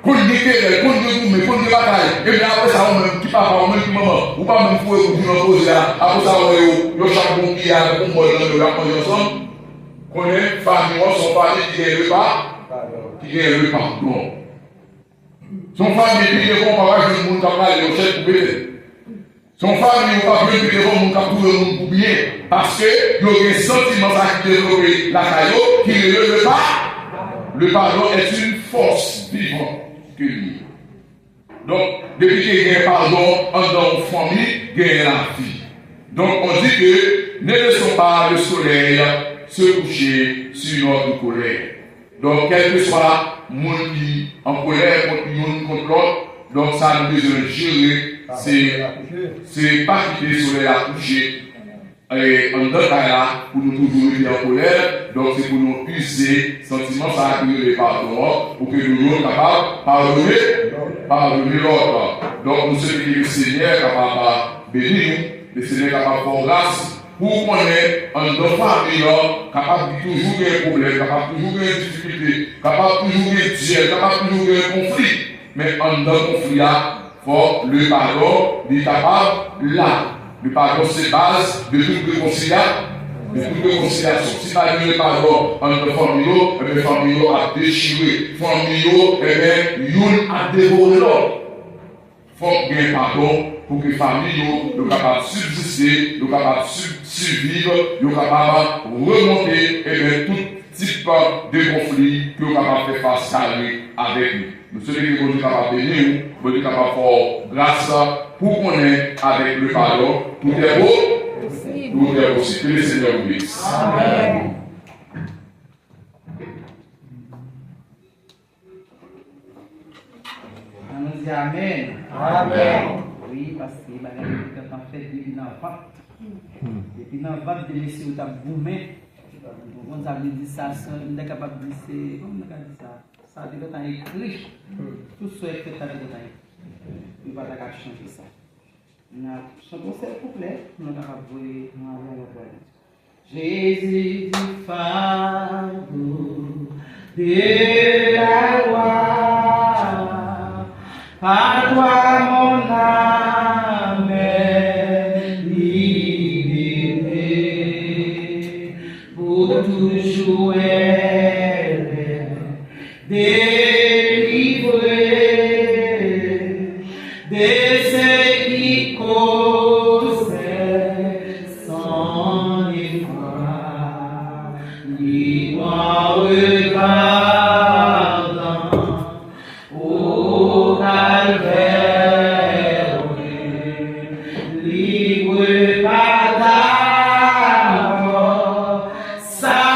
qu'on dit que, qu'on dit boumé, qu'on dit bagaille, et bien après ça, on même qui papa, on même qui maman, ou pas même fouet pour nous poser là, après ça, on a charbon qui a pour moi dans le rapport ensemble, qu'on est famille, son famille qui est le pardon. Son famille qui est bon, papa, je ne peux pas aller au chef pour baiser. Son famille ou pas bien qui est bon, mon cap pour le monde pour bien. Parce que il y a un sentiment qui développe la caillou qui ne le pas. Le pardon est une force vivante que lui. Donc, depuis qu'il y a un pardon dans une famille, il y a la vie. Donc, on dit que ne laissons pas le soleil se coucher sur notre colère. Donc, quel que soit le monde qui est en colère contre l'un contre l'autre, donc ça nous besoin de gérer. C'est pas quitter le soleil à coucher. Et en d'autres cas là, pour nous toujours être en colère, donc c'est pour nous user sentiment ça accueillir les pardons pour que nous soyons capables de pardonner l'autre. Donc nous sommes que le Seigneur capable de bénir, le Seigneur capable de faire grâce pour qu'on ait en notre famille capable de toujours avoir un problème, capable de toujours avoir une difficulté, capable de toujours avoir un diable, capable de toujours avoir un conflit. Mais en notre conflit là, faut le pardon est capable là. Le pardon, c'est base de toute réconciliation. Si par exemple, le pardon entre famille, les familles a déchiré, famille, a dévoré l'autre. Il faut qu'il y ait un pardon pour que les familles soient capables de subsister, soient capables de survivre, soient capables de remonter et tout type de conflit que nous sommes capables de faire face avec nous. Nous sommes capables de bénir, nous sommes capables de faire grâce pour qu'on ait avec le pardon. Tout est beau, tout est possible. Que le Seigneur vous bénisse. Amen. On dit Amen. Amen. Oui, parce que quand on fait depuis l'enfant, depuis l'enfant, de laisser au tabou, mais on a dit ça, on est capable de dire, comment on a dit ça? Ça a été écrit. Tout ce qui est fait avec le temps. On va changer ça. Chantons ce couplet, nous allons jouer Jésus du fardeau de la loi, par toi mon âme est libérée, pour toujours elle est délivrée de ce qui cause son effroi, libre regardant au calvaire, libre par ta mort salutaire,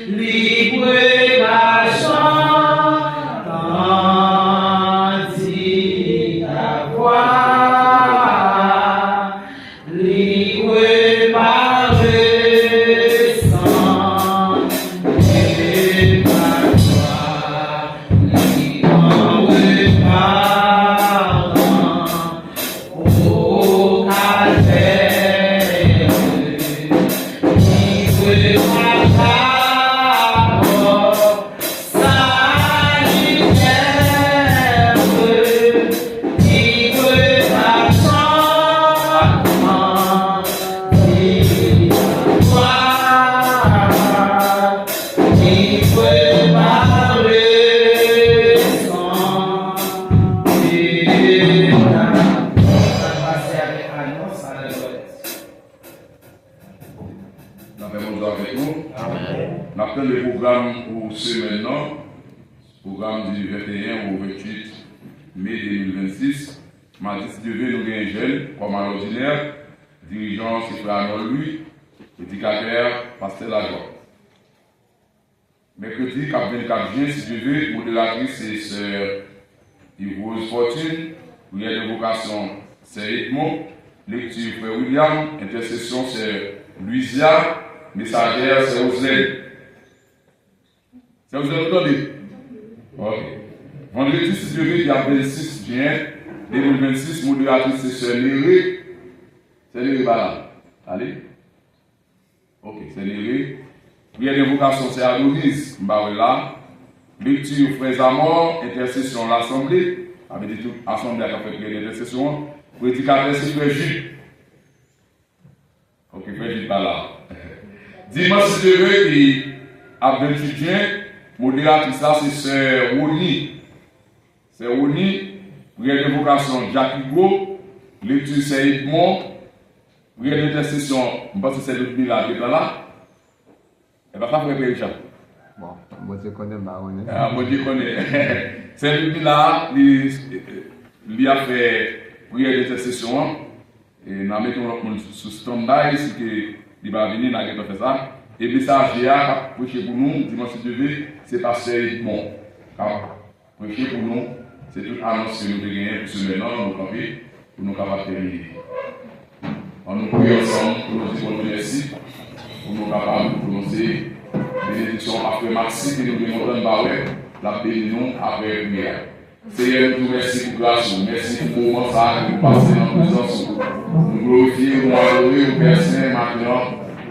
libre par Programme du 21 au 28 mai 2026. Mardi, si Dieu veut, nous avons un jeune, comme à l'ordinaire, dirigeant, c'est frère Arnaud Louis, éducateur, pasteur Lajoie. mercredi 24 juin, si Dieu veut, modératrice c'est Sœur Yvose Fortune, prière de vocation c'est Edmond, lecture Frère William, intercession c'est Louisia, messagère c'est Osley. C'est Osley, vous entendez? Ok. Vendredi, si Dieu veut, il y a 26 juin 2026, modératrice c'est Sœur Néré. C'est Néré, voilà. Allez. Ok, c'est Néré. Prière d'invocation, c'est Adonis, là. Lecture, frères amours, intercession, l'assemblée. Avec toute assemblée qui a fait prière d'intercession. Prédicateur, c'est Frère Jules. Ok, Frère Jules, là. Dimanche, si Dieu veut, et à 28 juin, modératrice, ça, c'est Sœur Roni. C'est Roni. Prière d'invocation, Jacques Hugo. Lecture, c'est Edmond. Prière d'intercession, je pense que c'est le Bila qui est là. Elle va pas faire Richard. Bon, moi je connais Baronne. Ah, moi je connais. C'est le Bila, il a fait prière d'intercession. Et nous mettons sous stand-by, si il va venir, nous allons faire ça. Et le message qui a prêché pour nous, dimanche de vie, c'est Pasteur Edmond. Prêcher pour nous, c'est toute annonce que nous devons gagner pour ce maintenant, nous capables, pour nous capables de terminer. On nous prie ensemble pour nous dire merci, pour nous capables de prononcer bénédiction après Maxi que nous devons donner la bénédiction après prière. Seigneur, nous te remercions pour grâce, merci pour le moment que nous passons dans la présence. Nous glorifions, nous adorons, Père Saint maintenant,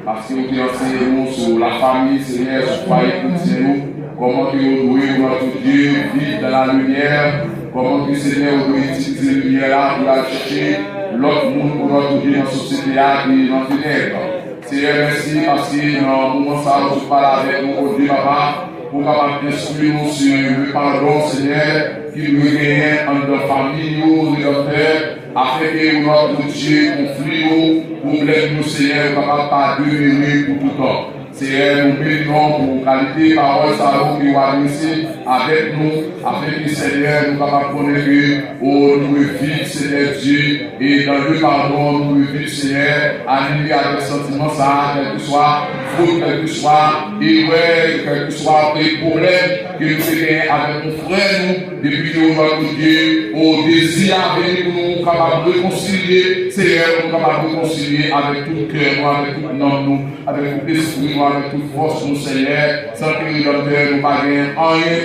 parce que nous te enseignons sur la famille, Seigneur, sur le foyer chrétien, comment nous devons notre Dieu vivre dans la lumière, comment que Seigneur nous devons utiliser la lumière là pour la chercher. L'autre monde pour notre Dieu dans la société qui est dans le ténèbre. Seigneur, merci parce que dans le moment où tu parles avec nous, oh Dieu, Papa, pour capable d'instruire nous sur le pardon, Seigneur, qui nous gagne en notre famille, nous, docteurs, afin que notre Dieu, conflit, problème, nous, Seigneur, capable pas demeurer pour tout temps. Seigneur, nous bénissons pour qualité, parole, ça qui va adresser avec nous, afin que Seigneur, nous capables de connaître que, oh, nous vivons, Seigneur Dieu, et dans le pardon, nous vivons, Seigneur, animés avec sentiment, ça, quel que soit, faute, quel que soit, erreur, quel que soit les problèmes que nous avons avec nos frères, nous, depuis que notre Dieu, au désir à venir pour nous, capables de réconcilier, Seigneur, nous capables de réconcilier avec tout cœur, avec tout nom, nous, avec tout esprit, avec toute force, nous, Seigneur, sans que le docteur nous pas rien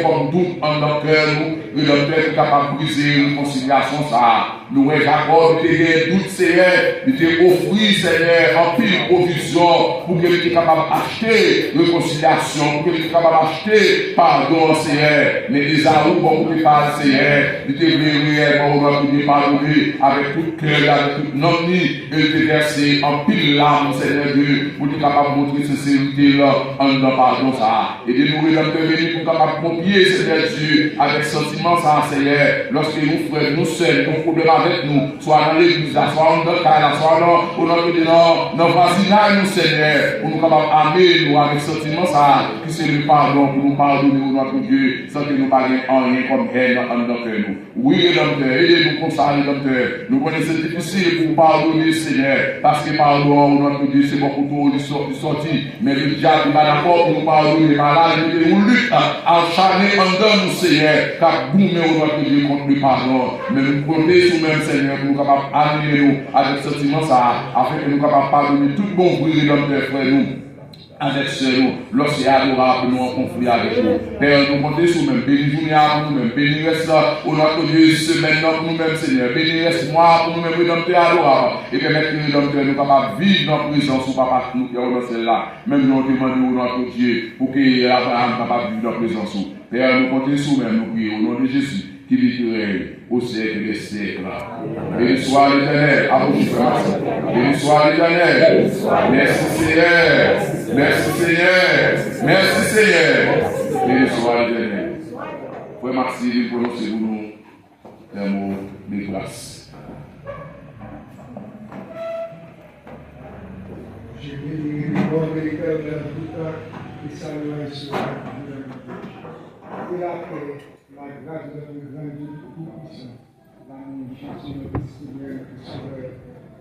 comme doute en notre cœur, nous, le docteur est capable de briser une réconciliation, ça. Nous, Jacob, il était doute, Seigneur, il était offert, Seigneur, en pile provision pour qu'il soit capable d'acheter réconciliation, pour qu'il soit capable d'acheter pardon, Seigneur. Mais les arômes, comme vous parlez, Seigneur, il était réellement, on doit pardonner avec tout cœur, avec toute non il était versé en pile larmes, Seigneur Dieu, pour être capable de montrer sincérité là, en dans pardon, ça. Et de nous rédempter pour capable de copier, Seigneur Dieu, avec sentiment, ça, Seigneur, lorsque nous frères, nous seuls, nos problèmes avec nous, soit dans l'église, soit dans notre cas, soit dans notre voisinage, nous, Seigneur, pour nous capables d'aimer, nous, avec sentiment, ça, qui c'est le pardon, pour nous pardonner, notre Dieu, sans que nous parlions en rien comme elle dans notre cœur, nous. Oui, rédempteur, aidez-nous comme ça, rédempteur. Nous connaissons difficile pour pardonner, Seigneur, parce que pardon, notre Dieu, c'est beaucoup trop de sortie, mais le diable n'est pas d'accord pour nous pardonner, malade, nous lutte acharné en dedans, nous, Seigneur, car nous, notre Dieu, contre le pardon, mais nous comptons sur même, Seigneur, pour nous capables d'animer nous avec sentiment ça, afin que nous capables de pardonner tout bon bruit rédempteur, frère, nous. Avec ce nous, lorsqu'il est adorable, nous en conflit avec nous. Père, nous comptons sur nous-mêmes, bénis journée pour nous-mêmes, bénis reste au notre Dieu, semaine pour nous-mêmes, Seigneur, bénis reste moi pour nous-mêmes, rédempteur adorable, et permettre que le rédempteur nous capables de vivre dans la présence, ou papa, nous qui avons celle-là, même nous demandons au notre Dieu, pour que Abraham capable de vivre dans la présence. Père, nous comptons sur nous-mêmes, nous prions au nom de Jésus, qui vit au siècle des siècles. Béni soit l'Éternel, à vous, béni soit l'Éternel. Merci Seigneur, merci Seigneur, merci Seigneur. Béni soit l'Éternel. Frère Maxime, prononcez pour nous un mot de grâce. Je bénis le bon véritable de tout temps et saluer sur la paix. La grâce de notre grand Dieu Tout-Puissant, l'amour de Jésus, notre Seigneur, notre Sauveur,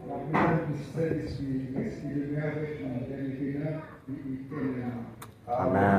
la présence du Saint-Esprit, reste avec nous, dès maintenant et éternellement. Amen.